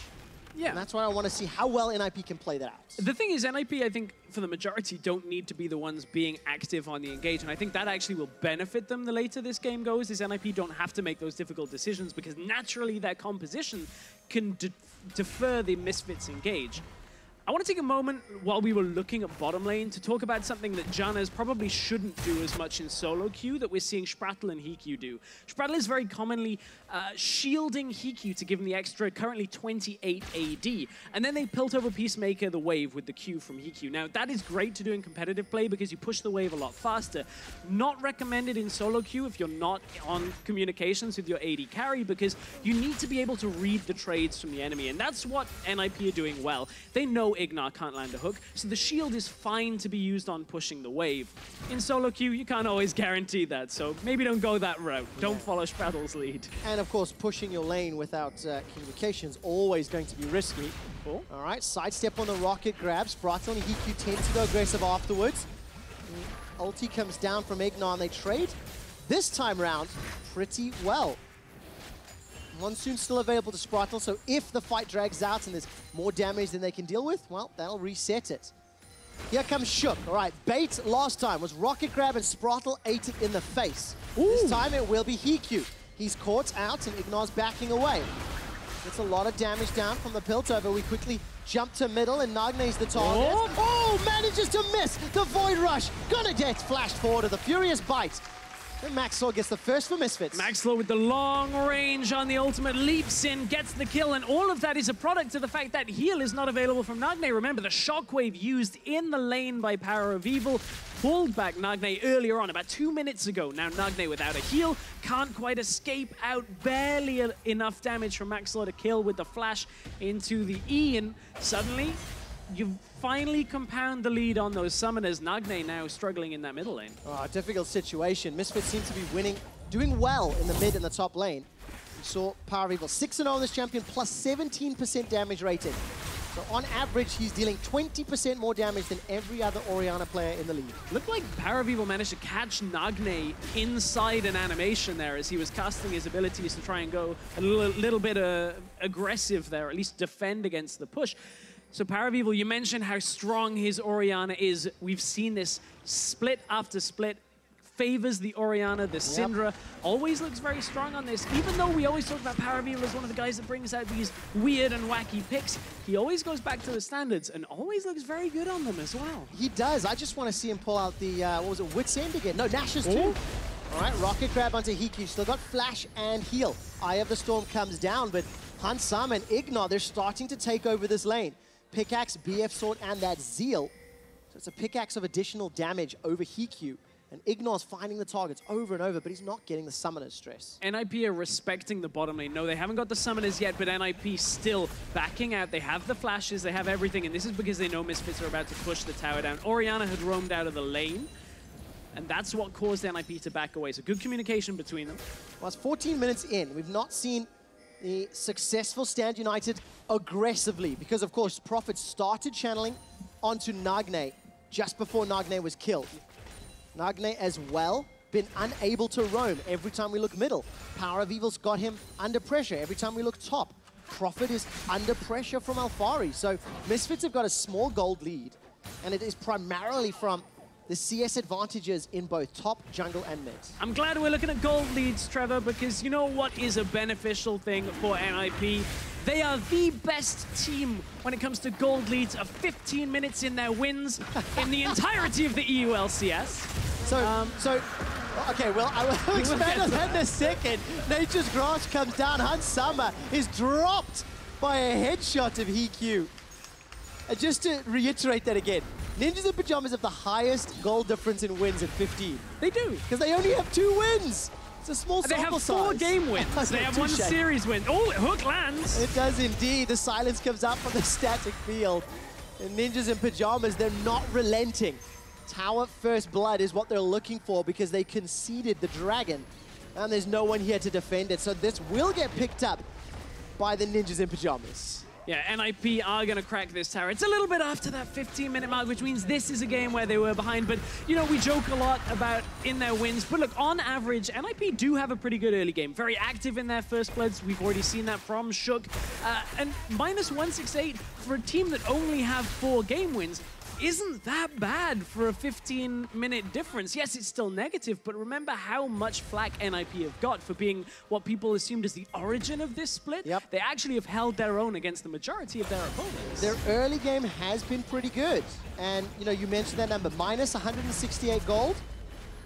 Yeah. And that's why I want to see how well NIP can play that out. The thing is, NIP, I think, for the majority, don't need to be the ones being active on the engage, and I think that actually will benefit them the later this game goes, is NIP don't have to make those difficult decisions, because naturally their composition can defer the Misfits engage. I want to take a moment while we were looking at bottom lane to talk about something that Janna's probably shouldn't do as much in solo queue that we're seeing sprattel and HeaQ do. Sprattel is very commonly shielding HeaQ to give him the extra, currently 28 AD. And then they pilt over Peacemaker the wave with the Q from HeaQ. Now, that is great to do in competitive play because you push the wave a lot faster. Not recommended in solo queue if you're not on communications with your AD carry, because you need to be able to read the trades from the enemy. And that's what NIP are doing well. They know Ignar can't land a hook, so the shield is fine to be used on pushing the wave. In solo queue, you can't always guarantee that, so maybe don't go that route. Don't follow Sprattel's lead. And of course, pushing your lane without communications always going to be risky. Cool. All right, sidestep on the rocket grab. Sprattel and HeaQ tend to go aggressive afterwards. Ulti comes down from Ignar and they trade. This time round, pretty well. Monsoon's still available to Sprattel, so if the fight drags out and there's more damage than they can deal with, well, that'll reset it. Here comes Shook. All right, bait last time was rocket grab and Sprattel ate it in the face. Ooh. This time it will be HeaQ. He's caught out and Ignar's backing away. Gets a lot of damage down from the Piltover. We quickly jump to middle, and Nagne's the target. Oh, manages to miss the Void Rush. Gonna get flashed forward to the Furious Bite. And Maxlore gets the first for Misfits. Maxlore with the long range on the ultimate, leaps in, gets the kill, and all of that is a product of the fact that heal is not available from Nagne. Remember, the shockwave used in the lane by PowerOfEvil pulled back Nagne earlier on, about 2 minutes ago. Now Nagne without a heal, can't quite escape out, barely enough damage from Maxlore to kill with the flash into the E, and suddenly you finally compound the lead on those summoners. Nagne now struggling in that middle lane. Oh, difficult situation. Misfits seem to be winning, doing well in the mid and the top lane. We saw PowerOfEvil 6-0 on this champion, plus 17% damage rating. So on average, he's dealing 20% more damage than every other Orianna player in the league. Looked like PowerOfEvil managed to catch Nagne inside an animation there as he was casting his abilities to try and go a little bit aggressive there, at least defend against the push. So PowerOfEvil, you mentioned how strong his Orianna is. We've seen this split after split. Favors the Orianna, the Syndra. Always looks very strong on this. Even though we always talk about PowerOfEvil as one of the guys that brings out these weird and wacky picks, he always goes back to the standards and always looks very good on them as well. He does. I just want to see him pull out the, what was it, Wit's End again? No, Nash's too. All right, Rocket Grab onto HeaQ. Still got Flash and Heal. Eye of the Storm comes down, but Hansam and Ignar, they're starting to take over this lane. Pickaxe, BF Sword, and that Zeal. So it's a pickaxe of additional damage over HeaQ. And Ignar's finding the targets over and over, but he's not getting the summoner's stress. NIP are respecting the bottom lane. No, they haven't got the summoners yet, but NIP still backing out. They have the flashes, they have everything, and this is because they know Misfits are about to push the tower down. Orianna had roamed out of the lane, and that's what caused NIP to back away. So good communication between them. Well, it's 14 minutes in. We've not seen the successful Stand United aggressively, because of course Prophet started channeling onto Nagne just before Nagne was killed. Nagne as well been unable to roam every time we look middle. PowerOfEvil's got him under pressure every time we look top. Prophet is under pressure from Alphari. So Misfits have got a small gold lead, and it is primarily from the CS advantages in both top, jungle, and mid. I'm glad we're looking at gold leads, Trevor, because you know what is a beneficial thing for NIP? They are the best team when it comes to gold leads of 15 minutes in their wins in the entirety of the EU LCS. Okay, well, I will expand on that in a second. Nature's Grass comes down. Hansama is dropped by a headshot of HeaQ. And just to reiterate that again, Ninjas in Pyjamas have the highest goal difference in wins at 15. They do. Because they only have 2 wins. It's a small sample size. They have 4 game wins. They have 1 series win. Oh, hook lands. It does indeed. The silence comes out from the static field. And Ninjas in Pyjamas, they're not relenting. Tower first blood is what they're looking for because they conceded the dragon. And there's no one here to defend it. So this will get picked up by the Ninjas in Pyjamas. Yeah, NIP are going to crack this tower. It's a little bit after that 15-minute mark, which means this is a game where they were behind. But, you know, we joke a lot about in their wins. But look, on average, NIP do have a pretty good early game. Very active in their first bloods. We've already seen that from Shook. And minus 168 for a team that only have 4 game wins isn't that bad for a 15-minute difference. Yes, it's still negative, but remember how much flack NIP have got for being what people assumed is the origin of this split. Yep. They actually have held their own against the majority of their opponents. Their early game has been pretty good. And, you know, you mentioned that number, minus 168 gold.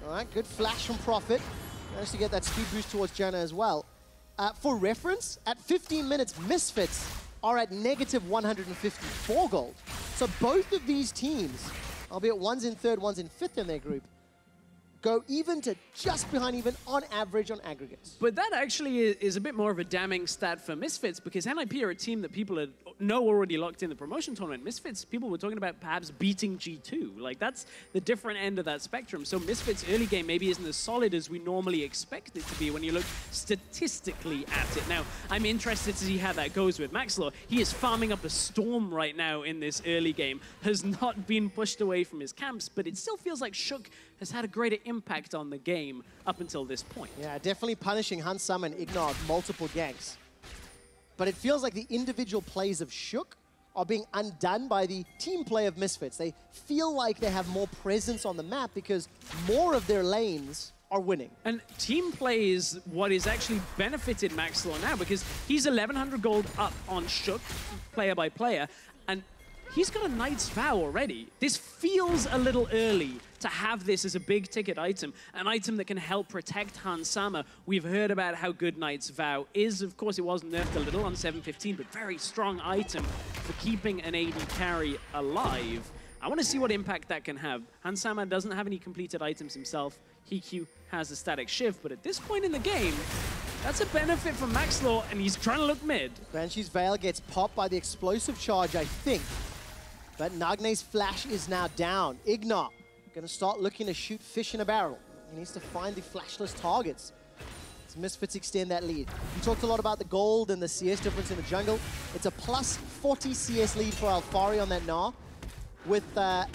All right, good flash from Prophet. Managed to get that speed boost towards Janna as well. For reference, at 15 minutes, Misfits are at negative 154 gold. So both of these teams, albeit one's in 3rd, one's in 5th in their group, go even to just behind even on average on aggregates. But that actually is a bit more of a damning stat for Misfits because NIP are a team that people know already locked in the promotion tournament. Misfits, people were talking about perhaps beating G2. Like, that's the different end of that spectrum. So Misfits' early game maybe isn't as solid as we normally expect it to be when you look statistically at it. Now, I'm interested to see how that goes with Maxlore. He is farming up a storm right now in this early game, has not been pushed away from his camps, but it still feels like Shook has had a greater impact on the game up until this point. Yeah, definitely punishing Hansam and Ignar with multiple ganks. But it feels like the individual plays of Shook are being undone by the team play of Misfits. They feel like they have more presence on the map because more of their lanes are winning. And team play is what is actually benefited Maxlore now, because he's 1,100 gold up on Shook, player by player, and he's got a Knight's Vow already. This feels a little early to have this as a big ticket item, an item that can help protect Hans Sama. We've heard about how good Knight's Vow is. Of course, it was nerfed a little on 7.15, but very strong item for keeping an AD carry alive. I want to see what impact that can have. Hans Sama doesn't have any completed items himself. HeaQ has a static shift, but at this point in the game, that's a benefit from Maxlore, and he's trying to look mid. Banshee's Veil gets popped by the explosive charge, I think. But Nagne's flash is now down. Ignar gonna start looking to shoot fish in a barrel. He needs to find the flashless targets. As Misfits extend that lead. We talked a lot about the gold and the CS difference in the jungle. It's a plus 40 CS lead for Alphari on that Gnar. With the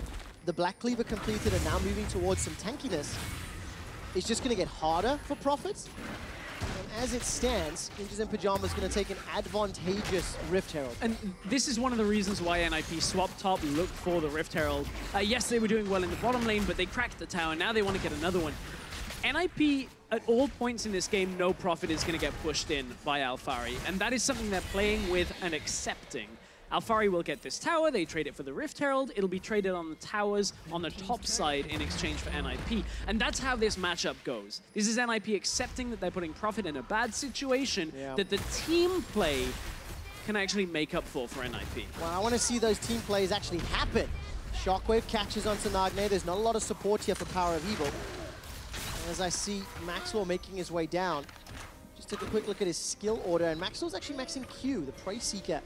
Black Cleaver completed and now moving towards some tankiness, it's just gonna get harder for Profits. And as it stands, Ninjas in Pyjamas is going to take an advantageous Rift Herald. And this is one of the reasons why NIP swapped top, looked for the Rift Herald. Yes, they were doing well in the bottom lane, but they cracked the tower. Now they want to get another one. NIP, at all points in this game, no Prophet is going to get pushed in by Alphari. And that is something they're playing with and accepting. Alphari will get this tower, they trade it for the Rift Herald, it'll be traded on the towers on the top side in exchange for NIP. And that's how this matchup goes. This is NIP accepting that they're putting Prophet in a bad situation that the team play can actually make up for NIP. Well, I want to see those team plays actually happen. Shockwave catches onto Nagne, there's not a lot of support here for PowerOfEvil. As I see Maxlore making his way down, just took a quick look at his skill order, and Maxlore's actually maxing Q, the Prey Seeker,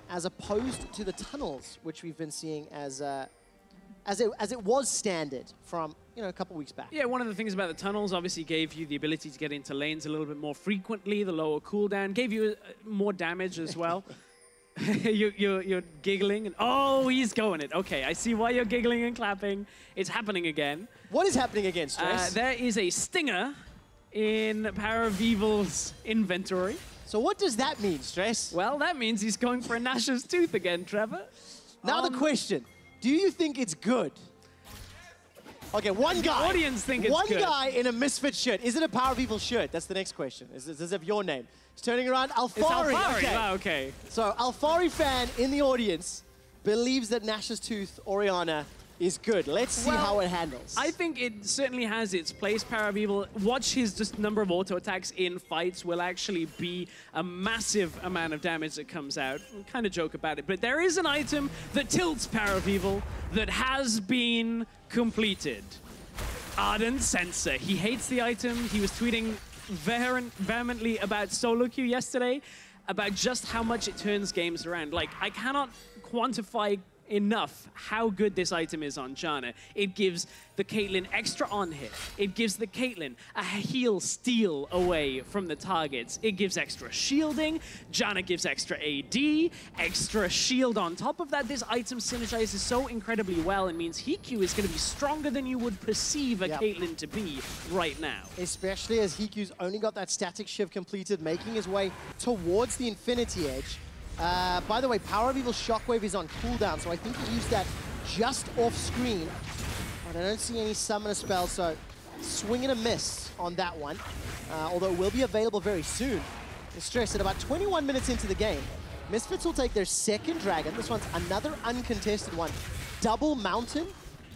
as opposed to the tunnels, which we've been seeing as it was standard from a couple weeks back. Yeah, one of the things about the tunnels obviously gave you the ability to get into lanes a little bit more frequently, the lower cooldown, gave you more damage as well. you're giggling, and oh, he's going it. Okay, I see why you're giggling and clapping. It's happening again. What is happening again, Stress? There is a stinger in PowerOfEvil's inventory. So what does that mean, Stress? Well, that means he's going for a Nash's Tooth again, Trevor. Now the question, do you think it's good? Okay, one guy. The audience think it's good. One guy in a Misfit shirt. Is it a PowerOfEvil shirt? That's the next question. Does it have your name? He's turning around. Alphari. It's Alphari. Okay. Wow, okay. So Alphari fan in the audience believes that Nash's Tooth, Orianna, is good. Let's see how it handles. I think it certainly has its place. PowerOfEvil, watch his just number of auto attacks in fights will actually be a massive amount of damage that comes out. We kind of joke about it, but there is an item that tilts PowerOfEvil that has been completed. Ardent Sensor. He hates the item. He was tweeting vehemently about solo queue yesterday, about just how much it turns games around. Like, I cannot quantify enough how good this item is on Janna. It gives the Caitlyn extra on hit. It gives the Caitlyn a heal steal away from the targets. It gives extra shielding. Janna gives extra AD, extra shield on top of that. This item synergizes so incredibly well and means HeaQ is going to be stronger than you would perceive a Caitlyn to be right now. Especially as HeaQ's only got that static shift completed, making his way towards the Infinity Edge. By the way, PowerOfEvil's Shockwave is on cooldown, so I think he used that just off screen. But I don't see any summoner spells, so swing and a miss on that one. Although it will be available very soon. Stress at about 21 minutes into the game. Misfits will take their second dragon. This one's another uncontested one. Double Mountain.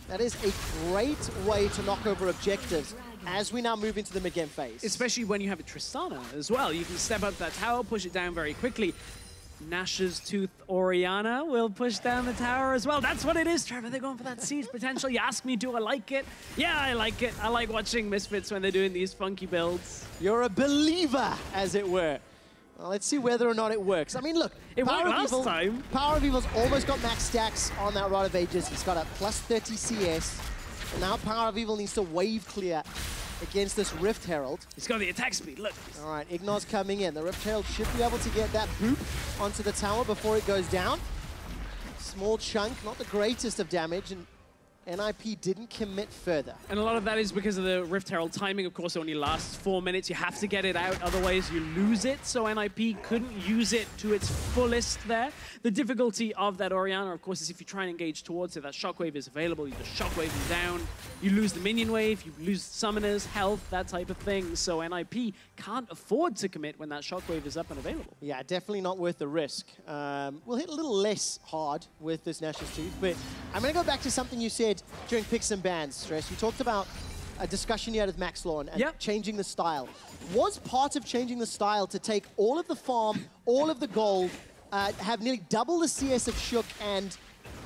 That is a great way to knock over objectives as we now move into the mid-game phase. Especially when you have a Tristana as well. You can step up that tower, push it down very quickly. Nash's Tooth Orianna will push down the tower as well. That's what it is, Trevor. They're going for that siege potential. You ask me, do I like it? Yeah, I like it. I like watching Misfits when they're doing these funky builds. You're a believer, as it were. Well, let's see whether or not it works. I mean, look, it worked last time. PowerOfEvil's almost got max stacks on that Rod of Ages. He's got a plus 30 CS. And now PowerOfEvil needs to wave clear against this Rift Herald. He's got the attack speed, look. All right, Ignar's coming in. The Rift Herald should be able to get that boop onto the tower before it goes down. Small chunk, not the greatest of damage, and NIP didn't commit further. And a lot of that is because of the Rift Herald timing. Of course, it only lasts 4 minutes. You have to get it out, otherwise you lose it. So NIP couldn't use it to its fullest there. The difficulty of that Orianna, of course, is if you try and engage towards it, that shockwave is available. You just shockwave them down. You lose the minion wave, you lose summoners, health, that type of thing. So NIP can't afford to commit when that shockwave is up and available. Yeah, definitely not worth the risk. We'll hit a little less hard with this Nash's Tooth, but I'm going to go back to something you said during Picks and Bans, Stress. You talked about a discussion you had with Maxlore and changing the style. Was part of changing the style to take all of the farm, all of the gold, have nearly double the CS of Shook, and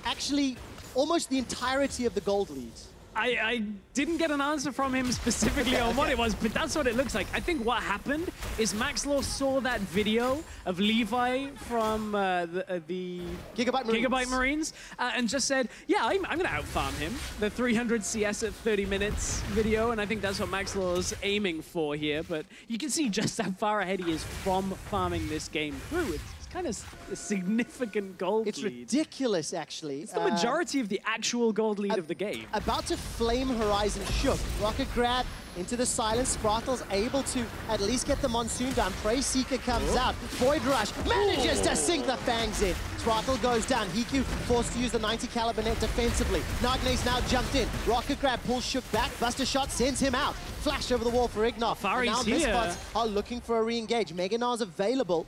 actually almost the entirety of the gold leads? I didn't get an answer from him specifically on what it was, but that's what it looks like. I think what happened is Maxlore saw that video of Levi from the Gigabyte Marines and just said, yeah, I'm going to outfarm him. The 300 CS at 30 minutes video, and I think that's what Maxlore's aiming for here. But you can see just how far ahead he is from farming this game through. It's kind of a significant gold lead. It's ridiculous, actually. It's the majority of the actual gold lead of the game. About to flame Horizon Shook. Rocket grab into the silence. Sprattel's able to at least get the Monsoon down. Prey Seeker comes out. Void Rush manages to sink the Fangs in. Sprattel goes down. HeaQ forced to use the 90 caliber net defensively. Nagne's now jumped in. Rocket grab pulls Shook back. Buster shot sends him out. Flash over the wall for Ignar. Alphari's now Misfits are looking for a re-engage. Mega Gnar's available.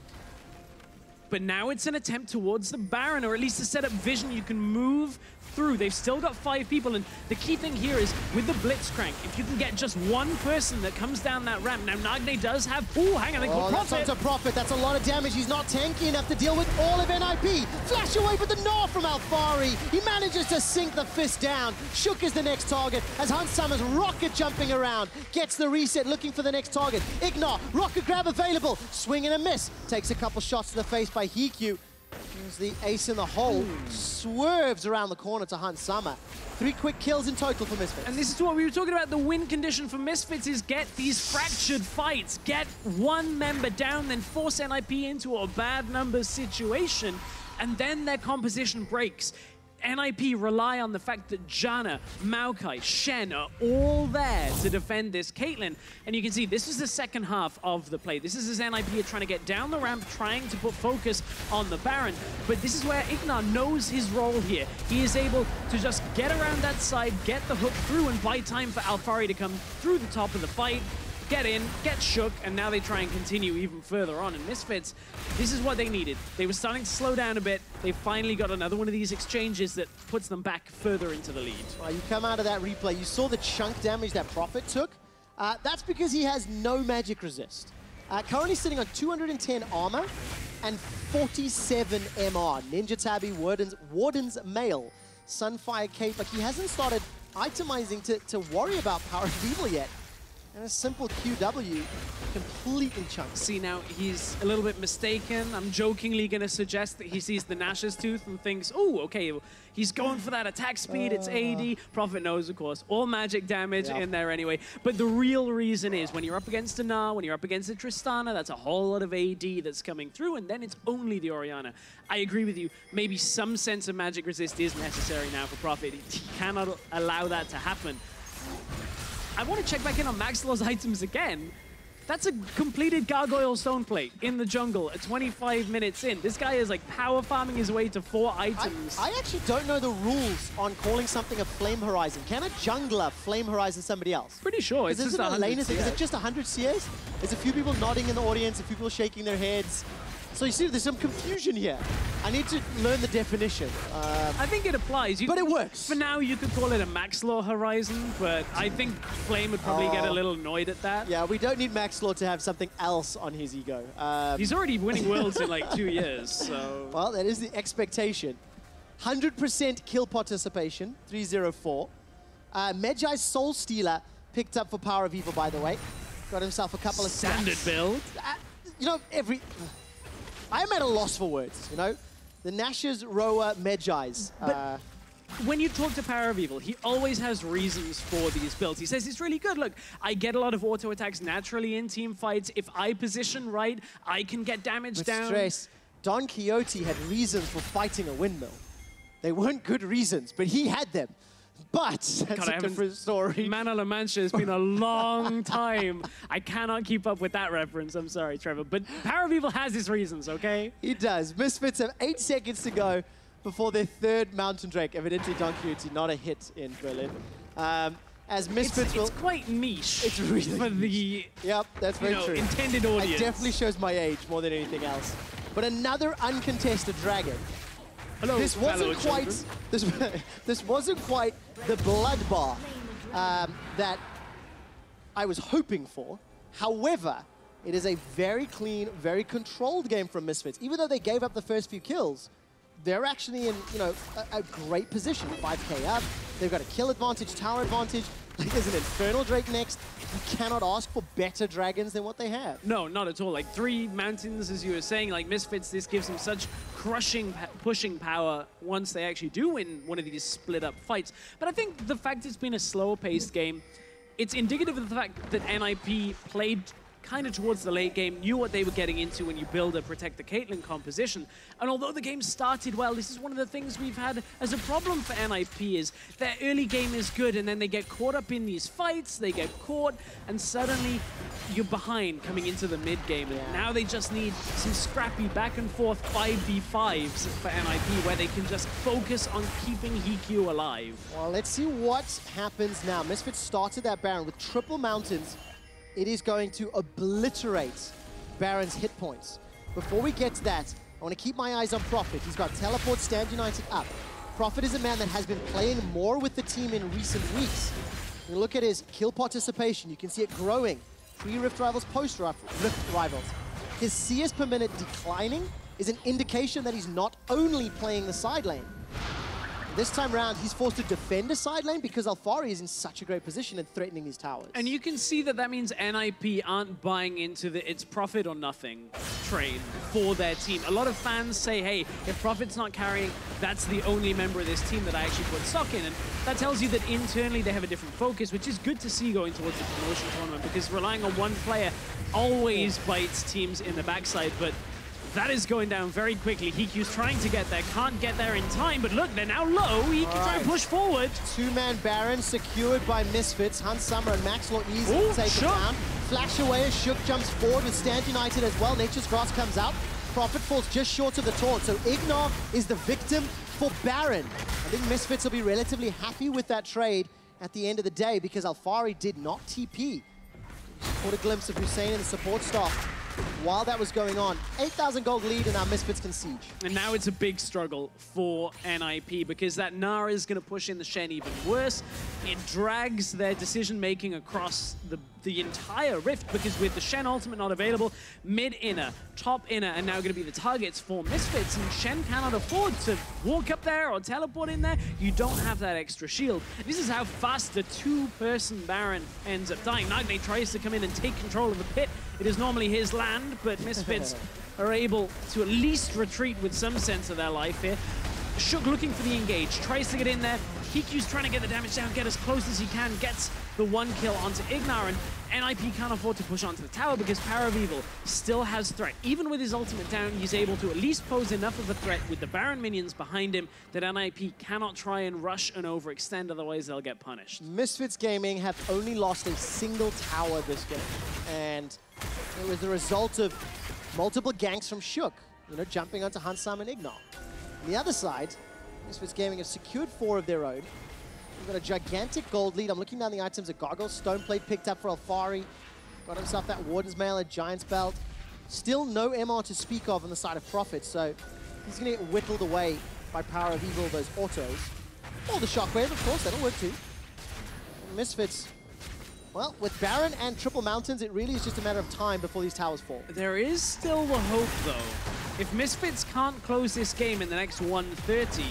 But now it's an attempt towards the Baron, or at least to set up vision you can move through. They've still got 5 people, and the key thing here is with the Blitzcrank, if you can get just one person that comes down that ramp. Now Nagne does have, hang on, they call Profit. That's onto Profit. That's a lot of damage. He's not tanky enough to deal with all of NIP. Flash away with the Gnar from Alphari. He manages to sink the fist down. Shook is the next target as Hunt Summers rocket jumping around. Gets the reset, looking for the next target. Ignar, rocket grab available. Swing and a miss. Takes a couple shots to the face by HeaQ. Here's the ace in the hole. Swerves around the corner to Hunt Summer. 3 quick kills in total for Misfits. And this is what we were talking about. The win condition for Misfits is get these fractured fights. Get one member down, then force NIP into a bad numbers situation, and then their composition breaks. NIP rely on the fact that Janna, Maokai, Shen are all there to defend this Caitlyn. And you can see this is the second half of the play. This is as NIP are trying to get down the ramp, trying to put focus on the Baron. But this is where Ignar knows his role here. He is able to just get around that side, get the hook through, and buy time for Alphari to come through the top of the fight. Get in, get shook, and now they try and continue even further on. And Misfits, this is what they needed. They were starting to slow down a bit. They finally got another one of these exchanges that puts them back further into the lead. Well, you come out of that replay, you saw the chunk damage that Profit took. That's because he has no magic resist. Currently sitting on 210 armor and 47 MR. Ninja Tabby, Warden's Mail, Sunfire Cape. Like, he hasn't started itemizing to worry about PowerOfEvil yet. And a simple QW completely chunked. See, now he's a little bit mistaken. I'm jokingly going to suggest that he sees the Nash's Tooth and thinks, oh, okay, well, he's going for that attack speed. It's AD. Profit knows, of course, all magic damage in there anyway. But the real reason is when you're up against a Gnar, when you're up against a Tristana, that's a whole lot of AD that's coming through, and then it's only the Orianna. I agree with you. Maybe some sense of magic resist is necessary now for Profit. He cannot allow that to happen. I want to check back in on Maxlore's items again. That's a completed Gargoyle Stone Plate in the jungle at 25 minutes in. This guy is like power farming his way to 4 items. I actually don't know the rules on calling something a Flame Horizon. Can a jungler Flame Horizon somebody else? Pretty sure. It's just 100 CS. Is it just 100 CS? There's a few people nodding in the audience, a few people shaking their heads. So you see, there's some confusion here. I need to learn the definition. I think it applies. But it works. For now, you could call it a Maxlore Horizon, but I think Flame would probably get a little annoyed at that. Yeah, we don't need Maxlore to have something else on his ego. He's already winning worlds in like 2 years, so... Well, that is the expectation. 100% kill participation, 304. Medjai's Soul Stealer picked up for PowerOfEvil, by the way. Got himself a couple of standard build. You know, I'm at a loss for words, you know? The Nash's, Roa, Medjai's. But when you talk to PowerOfEvil, he always has reasons for these builds. He says, it's really good. Look, I get a lot of auto attacks naturally in team fights. If I position right, I can get damage down. Stress, Don Quixote had reasons for fighting a windmill. They weren't good reasons, but he had them. But that's a different story. Man La Mancha has been a long time. I cannot keep up with that reference. I'm sorry, Trevor. But PowerOfEvil has his reasons, okay? He does. Misfits have 8 seconds to go before their third Mountain Drake. Evidently, Donkey not a hit in Berlin. As Misfits it's quite niche. It's really for the yep, that's very true. Intended audience. It definitely shows my age more than anything else. But another uncontested dragon. Hello, this wasn't quite this wasn't quite the bloodbath that I was hoping for. However, it is a very clean, very controlled game from Misfits. Even though they gave up the first few kills, they're actually in a great position. 5k up, they've got a kill advantage, tower advantage. Like there's an Infernal Drake next. You cannot ask for better dragons than what they have. No, not at all. Like 3 mountains, as you were saying, like Misfits, this gives them such crushing, pushing power once they actually do win one of these split-up fights. But I think the fact it's been a slower-paced game, it's indicative of the fact that NIP played kind of towards the late game, knew what they were getting into when you build a Protect the Caitlyn composition. And although the game started well, this is one of the things we've had as a problem for NIP is their early game is good and then they get caught up in these fights, they get caught, and suddenly you're behind coming into the mid game. And now they just need some scrappy back and forth 5v5s for NIP where they can just focus on keeping HeaQ alive. Well, let's see what happens now. Misfits started that Baron with triple mountains. It is going to obliterate Baron's hit points. Before we get to that, I want to keep my eyes on Prophet. He's got Teleport, Stand United up. Prophet is a man that has been playing more with the team in recent weeks. You look at his kill participation, you can see it growing. Pre-Rift Rivals, post-Rift Rivals. His CS per minute declining is an indication that he's not only playing the side lane. This time round, he's forced to defend a side lane because Alphari is in such a great position and threatening these towers. And you can see that that means NIP aren't buying into the it's profit or nothing train for their team. A lot of fans say, hey, if Prophet's not carrying, that's the only member of this team that I actually put stock in. And that tells you that internally they have a different focus, which is good to see going towards the promotion tournament because relying on one player always bites teams in the backside. But that is going down very quickly. HeaQ's trying to get there, can't get there in time, but look, they're now low. He can try and push forward. 2-man Baron secured by Misfits. Hans Summer and Maxlore easily take it down. Flash away as HeaQ jumps forward with Stand United as well. Nature's Grass comes out. Prophet falls just short of the taunt, so Ignar is the victim for Baron. I think Misfits will be relatively happy with that trade at the end of the day because Alphari did not TP. Caught a glimpse of Hussein and the support staff. While that was going on, 8,000 gold lead and now Misfits can siege. And now it's a big struggle for NIP because that Gnar is going to push in the Shen even worse. It drags their decision-making across the entire Rift because with the Shen ultimate not available, mid-inner, top-inner are now going to be the targets for Misfits, and Shen cannot afford to walk up there or teleport in there. You don't have that extra shield. This is how fast the 2-person Baron ends up dying. Nagne tries to come in and take control of the pit. It is normally his land, but Misfits are able to at least retreat with some sense of their life here. HeaQ looking for the engage, tries to get in there. HeaQ's trying to get the damage down, get as close as he can, gets the 1 kill onto Ignar, and NIP can't afford to push onto the tower because PowerOfEvil still has threat. Even with his ultimate down, he's able to at least pose enough of a threat with the Baron minions behind him that NIP cannot try and rush and overextend, otherwise they'll get punished. Misfits Gaming have only lost a single tower this game, and it was the result of multiple ganks from HeaQ, jumping onto Hansam and Ignar. On the other side, Misfits Gaming have secured 4 of their own. We've got a gigantic gold lead. I'm looking down the items at Goggles. Stoneplate picked up for Alphari. Got himself that Warden's Mail, a Giant's Belt. Still no MR to speak of on the side of Prophet, so he's going to get whittled away by PowerOfEvil, those autos. Or the Shockwave, of course, that'll work too. And Misfits, well, with Baron and Triple Mountains, it really is just a matter of time before these towers fall. There is still the hope, though. If Misfits can't close this game in the next 130,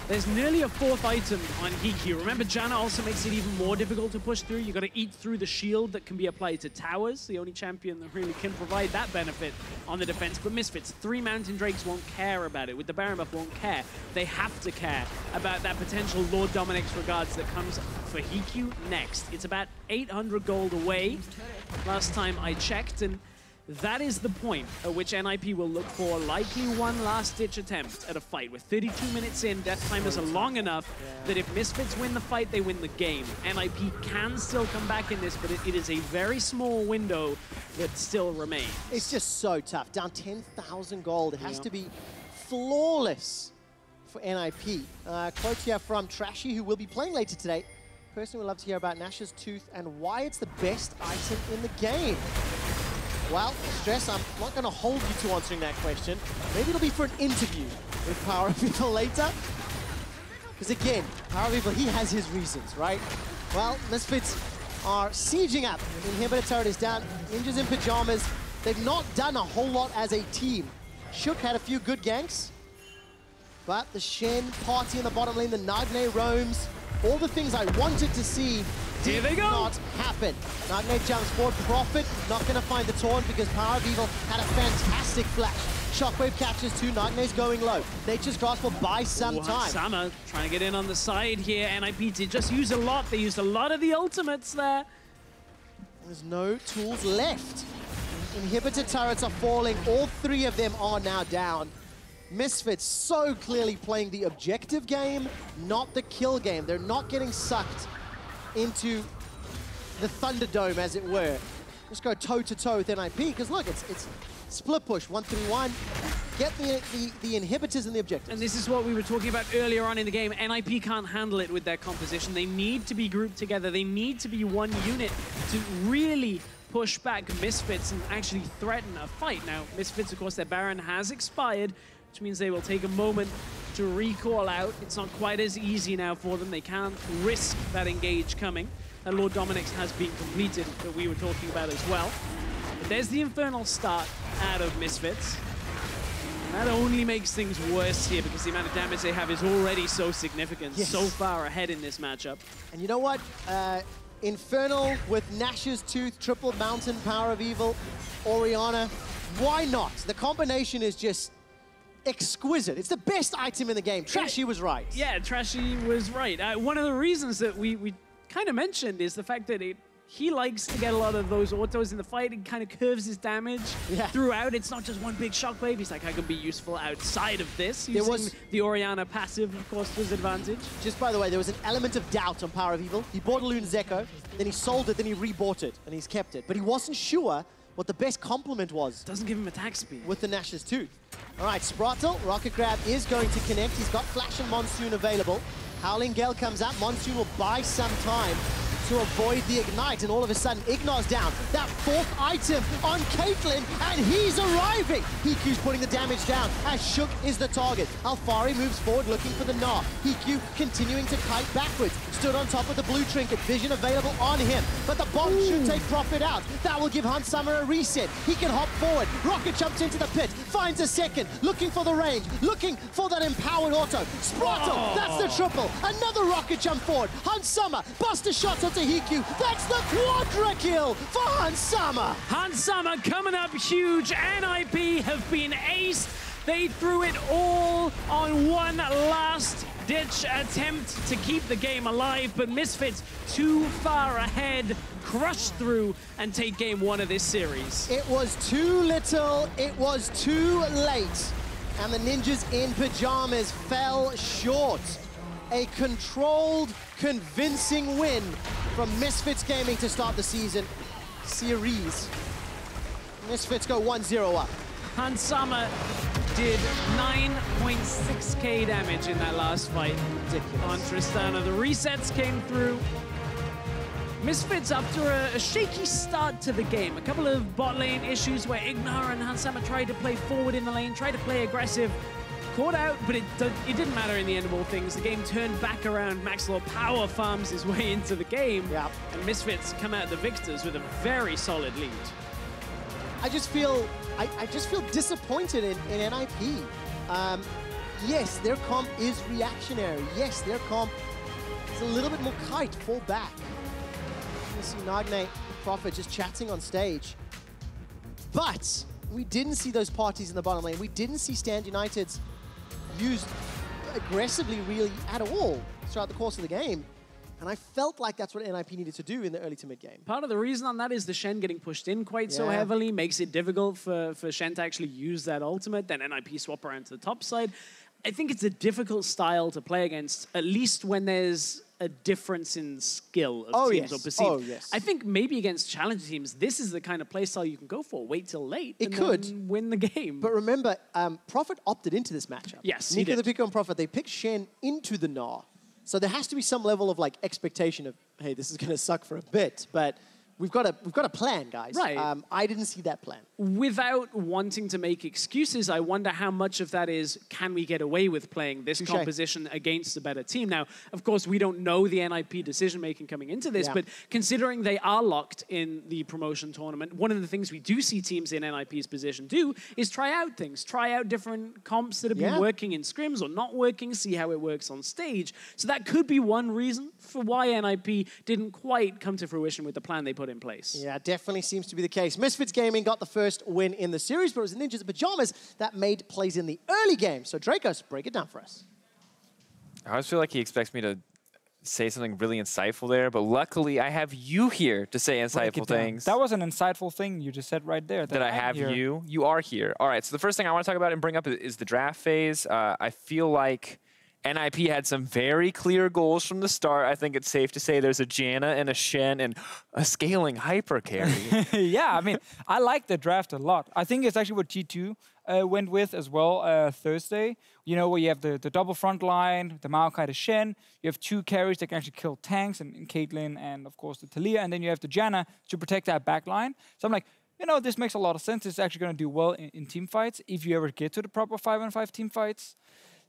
there's nearly a 4th item on HeaQ. Remember, Janna also makes it even more difficult to push through. You've got to eat through the shield that can be applied to towers. The only champion that really can provide that benefit on the defense. But Misfits, 3 Mountain Drakes won't care about it. With the Baron buff, won't care. They have to care about that potential Lord Dominic's regards that comes for HeaQ next. It's about 800 gold away last time I checked, and that is the point at which NIP will look for likely one last-ditch attempt at a fight. With 32 minutes in, death timers are long enough that if Misfits win the fight, they win the game. NIP can still come back in this, but it is a very small window that still remains. It's just so tough. Down 10,000 gold. It has to be flawless for NIP. Quote here from Trashy, who will be playing later today. Personally, would love to hear about Nash's Tooth and why it's the best item in the game. Well, Stress, I'm not going to hold you to answering that question. Maybe it'll be for an interview with PowerOfEvil later. Because again, PowerOfEvil, he has his reasons, right? Well, Misfits are sieging up. Inhibitor turret is down. Ninjas in Pyjamas. They've not done a whole lot as a team. Shook had a few good ganks. But the Shen party in the bottom lane, the Nagne roams, all the things I wanted to see did not happen. Nagne jumps forward. Profit not going to find the taunt because PowerOfEvil had a fantastic flash. Shockwave catches two. Nagne's going low. Nature's Grasp will buy some time. Sama trying to get in on the side here. NIP did just use a lot. They used a lot of the ultimates there. There's no tools left. Inhibitor turrets are falling. All three of them are now down. Misfits so clearly playing the objective game, not the kill game. They're not getting sucked into the Thunderdome, as it were. Just go toe-to-toe with NIP, because look, it's split push, 1-3-1. Get the inhibitors and the objectives. And this is what we were talking about earlier on in the game. NIP can't handle it with their composition. They need to be grouped together. They need to be one unit to really push back Misfits and actually threaten a fight. Now, Misfits, of course, their Baron has expired, which means they will take a moment to recall out. It's not quite as easy now for them. They can't risk that engage coming. And Lord Dominic's has been completed that we were talking about as well. But there's the Infernal start out of Misfits. And that only makes things worse here because the amount of damage they have is already so significant, so far ahead in this matchup. And you know what? Infernal with Nash's Tooth, Triple Mountain, PowerOfEvil, Orianna. Why not? The combination is just exquisite. It's the best item in the game. Trashy was right. Yeah, Trashy was right. One of the reasons that we kind of mentioned is the fact that he likes to get a lot of those autos in the fight. He kind of curves his damage throughout. It's not just one big shockwave. He's like, I can be useful outside of this. Using the Orianna passive, of course, to his advantage. Just by the way, there was an element of doubt on PowerOfEvil. He bought a Loon Zeko, then he sold it, then he rebought it, and he's kept it. But he wasn't sure what the best complement was. Doesn't give him attack speed. With the Nash's Tooth. All right, Sprattel, Rocket Grab is going to connect. He's got Flash and Monsoon available. Howling Gale comes out. Monsoon will buy some time to avoid the Ignite, and all of a sudden, Ignar's down. That fourth item on Caitlyn, and he's arriving! HeaQ's putting the damage down, as Shook is the target. Alphari moves forward, looking for the Gnar. HeaQ continuing to kite backwards. Stood on top of the blue trinket, vision available on him, but the bomb should take Profit out. That will give HeaQ a reset. He can hop forward. Rocket jumps into the pit, finds a second, looking for the range, looking for that empowered auto. Sprattel, that's the triple. Another rocket jump forward. HeaQ busts a shot onto HeaQ. That's the quadra kill for HeaQ. HeaQ coming up huge. NIP have been aced. They threw it all on one last-ditch attempt to keep the game alive, but Misfits too far ahead, crush through and take game one of this series. It was too little, it was too late, and the Ninjas in Pyjamas fell short. A controlled, convincing win from Misfits Gaming to start the season. Series. Misfits go 1-0 up. HeaQ did 9.6k damage in that last fight. Ridiculous. On Tristana. The resets came through. Misfits after a shaky start to the game. A couple of bot lane issues where Ignar and HeaQ tried to play forward in the lane, tried to play aggressive. Caught out, but it didn't matter in the end of all things. The game turned back around. Maxlore power farms his way into the game. And Misfits come out the victors with a very solid lead. I just feel disappointed in NIP. Yes, their comp is reactionary. Yes, their comp is a little bit more kite, fall back. You see Nagne, Prophet just chatting on stage. But we didn't see those parties in the bottom lane. We didn't see Stand United's used aggressively really at all throughout the course of the game. And I felt like that's what NIP needed to do in the early to mid game. Part of the reason on that is the Shen getting pushed in quite so heavily makes it difficult for Shen to actually use that ultimate. Then NIP swap around to the top side. I think it's a difficult style to play against, at least when there's a difference in skill of teams or perceived. I think maybe against challenger teams, this is the kind of playstyle you can go for. Wait till late then win the game. But remember, Prophet opted into this matchup. Yes, Nico the Pico and Prophet, they picked Shen into the Gnar. So there has to be some level of like expectation of, hey, this is going to suck for a bit, but we've got a plan, guys. Right. I didn't see that plan. Without wanting to make excuses, I wonder how much of that is, can we get away with playing this composition against a better team? Now, of course, we don't know the NIP decision-making coming into this, but considering they are locked in the promotion tournament, one of the things we do see teams in NIP's position do is try out things, try out different comps that have been working in scrims or not working, see how it works on stage. So that could be one reason for why NIP didn't quite come to fruition with the plan they put in place. Yeah, definitely seems to be the case. Misfits Gaming got the first win in the series, but it was the Ninjas of Pyjamas that made plays in the early game. So Drakos, break it down for us. I always feel like he expects me to say something really insightful there, but luckily I have you here to say insightful things. That was an insightful thing you just said right there. That I have you. You are here. All right, so the first thing I want to talk about and bring up is the draft phase. I feel like NIP had some very clear goals from the start. I think it's safe to say there's a Janna and a Shen and a scaling hyper carry. Yeah, I mean, I like the draft a lot. I think it's actually what G2 went with as well Thursday. You know, where you have the double front line, the Maokai, the Shen. You have two carries that can actually kill tanks, and Caitlyn and, of course, the Taliyah. And then you have the Janna to protect that back line. So I'm like, you know, this makes a lot of sense. It's actually going to do well in team fights if you ever get to the proper 5-on-5 team fights.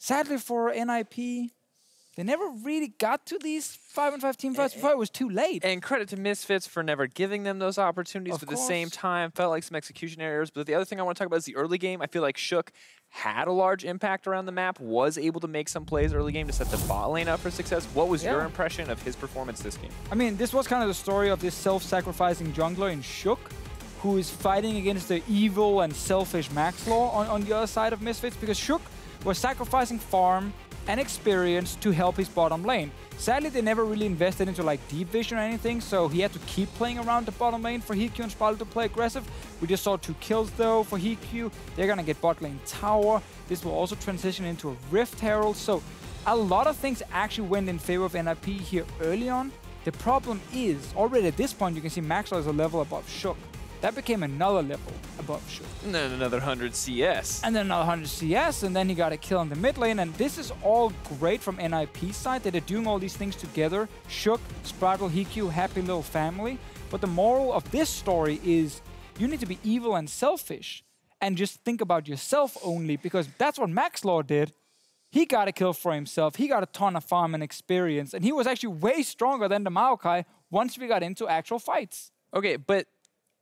Sadly for NIP, they never really got to these 5-on-5 team fights before it was too late. And credit to Misfits for never giving them those opportunities, but at the same time, felt like some execution errors. But the other thing I want to talk about is the early game. I feel like HeaQ had a large impact around the map, was able to make some plays early game to set the bot lane up for success. What was your impression of his performance this game? I mean, this was kind of the story of this self-sacrificing jungler in HeaQ, who is fighting against the evil and selfish Maxlore on the other side of Misfits, because HeaQ was sacrificing farm and experience to help his bottom lane. Sadly, they never really invested into like deep vision or anything, so he had to keep playing around the bottom lane for HeaQ and sprattel to play aggressive. We just saw 2 kills though for HeaQ. They're gonna get bot lane tower. This will also transition into a Rift Herald, so a lot of things actually went in favor of NIP here early on. The problem is, already at this point, you can see Maxlore is a level above HeaQ. That became another level above HeaQ. And then another 100 CS. And then another 100 CS, and then he got a kill in the mid lane. And this is all great from NIP's side, that they're doing all these things together. HeaQ, sprattel, HeaQ, happy little family. But the moral of this story is you need to be evil and selfish and just think about yourself only, because that's what Maxlore did. He got a kill for himself. He got a ton of farm and experience. And he was actually way stronger than the Maokai once we got into actual fights. Okay, but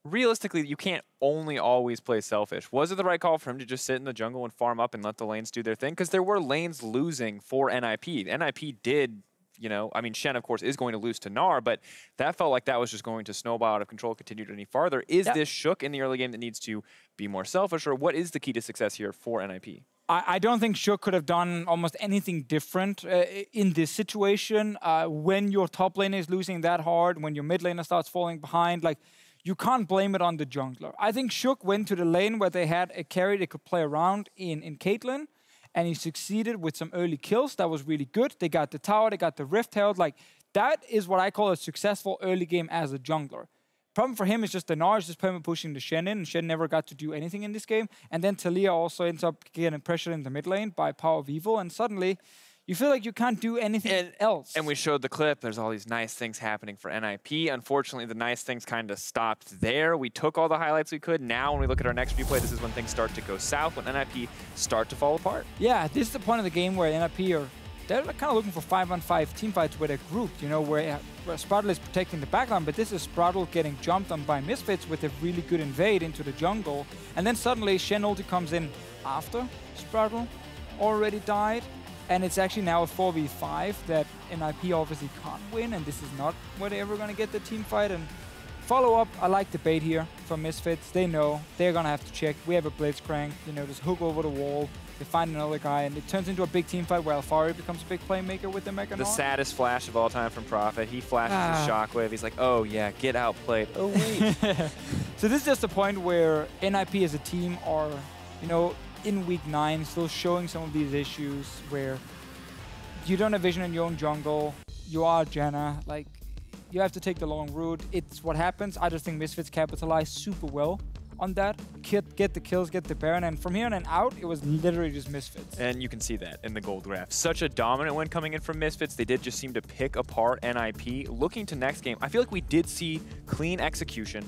realistically, you can't only always play selfish. Was it the right call for him to just sit in the jungle and farm up and let the lanes do their thing? Because there were lanes losing for NIP. NIP did, you know, I mean, Shen, of course, is going to lose to Gnar, but that felt like that was just going to snowball out of control, continued any farther. Is this HeaQ in the early game that needs to be more selfish, or what is the key to success here for NIP? I don't think HeaQ could have done almost anything different in this situation. When your top lane is losing that hard, when your mid laner starts falling behind, like, you can't blame it on the jungler. I think HeaQ went to the lane where they had a carry they could play around in Caitlyn, and he succeeded with some early kills. That was really good. They got the tower, they got the Rift Herald. Like, that is what I call a successful early game as a jungler. Problem for him is just the Gnar is just permanently pushing the Shen in, and Shen never got to do anything in this game. And then Taliyah also ends up getting pressured in the mid lane by PowerOfEvil, and suddenly you feel like you can't do anything else. And we showed the clip. There's all these nice things happening for NIP. Unfortunately, the nice things kind of stopped there. We took all the highlights we could. Now, when we look at our next replay, this is when things start to go south, when NIP start to fall apart. Yeah, this is the point of the game where NIP are they're kind of looking for 5-on-5 team fights where they're grouped, you know, where sprattel is protecting the backline, but this is sprattel getting jumped on by Misfits with a really good invade into the jungle. And then suddenly Shen ulti comes in after sprattel already died. And it's actually now a 4v5 that NIP obviously can't win, and this is not where they're ever going to get the team fight. And follow-up, I like the bait here from Misfits. They know they're going to have to check. We have a Blitzcrank, you know, just hook over the wall. They find another guy, and it turns into a big team fight where Alphari becomes a big playmaker with the Mega The Gnar. saddest flash of all time from Prophet. He flashes his shockwave. He's like, oh yeah, get outplayed. Oh wait. So this is just a point where NIP as a team are, you know, in week 9 still showing some of these issues where you don't have vision in your own jungle. You are Janna. Like, you have to take the long route. It's what happens. I just think Misfits capitalize super well on that. Get the kills, get the Baron, and from here on and out, it was literally just Misfits. And you can see that in the gold graph. Such a dominant win coming in from Misfits. They did just seem to pick apart NIP. Looking to next game, I feel like we did see clean execution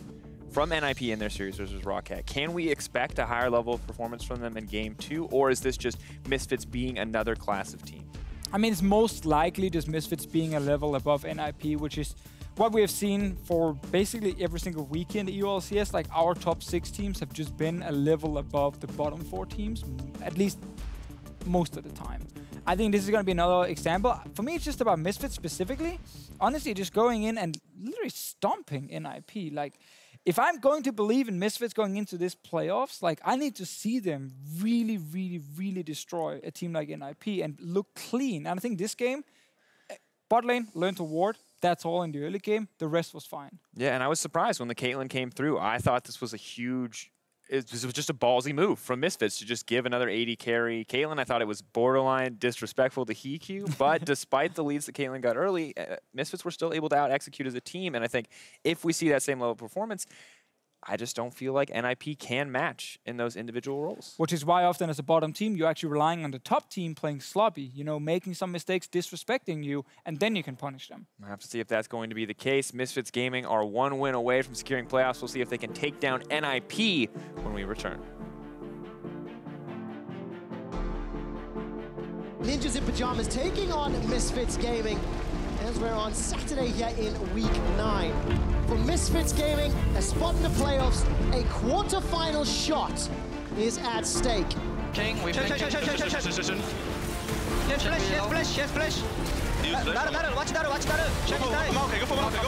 from NIP in their series versus Rocket. Can we expect a higher level of performance from them in game 2, or is this just Misfits being another class of team? I mean, it's most likely just Misfits being a level above NIP, which is what we have seen for basically every single week in the LCS. Like, our top 6 teams have just been a level above the bottom 4 teams, at least most of the time. I think this is going to be another example. For me, it's just about Misfits specifically. Honestly, just going in and literally stomping NIP. Like, if I'm going to believe in Misfits going into this playoffs, like, I need to see them really, really, really destroy a team like NIP and look clean. And I think this game, bot lane learned to ward. That's all in the early game. The rest was fine. Yeah, and I was surprised when the Caitlyn came through. I thought this was a huge... It was just a ballsy move from Misfits to just give another 80 carry. Caitlyn, I thought it was borderline disrespectful to HeaQ, but despite the leads that Caitlyn got early, Misfits were still able to out-execute as a team, and I think if we see that same level of performance, I just don't feel like NIP can match in those individual roles. Which is why often as a bottom team, you're actually relying on the top team playing sloppy, you know, making some mistakes, disrespecting you, and then you can punish them. We'll have to see if that's going to be the case. Misfits Gaming are 1 win away from securing playoffs. We'll see if they can take down NIP when we return. Ninjas in Pyjamas taking on Misfits Gaming as we're on Saturday here in week 9. For Misfits Gaming, a spot in the playoffs, a quarter-final shot is at stake. King, we flash. Yes, flash. Naru, watch Naru. Check his time. Go for Maokai.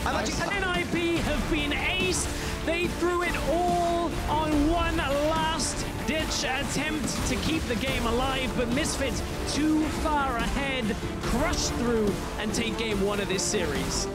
And NIP have been aced. They threw it all on one last ditch attempt to keep the game alive, but Misfits too far ahead, crush through and take game 1 of this series.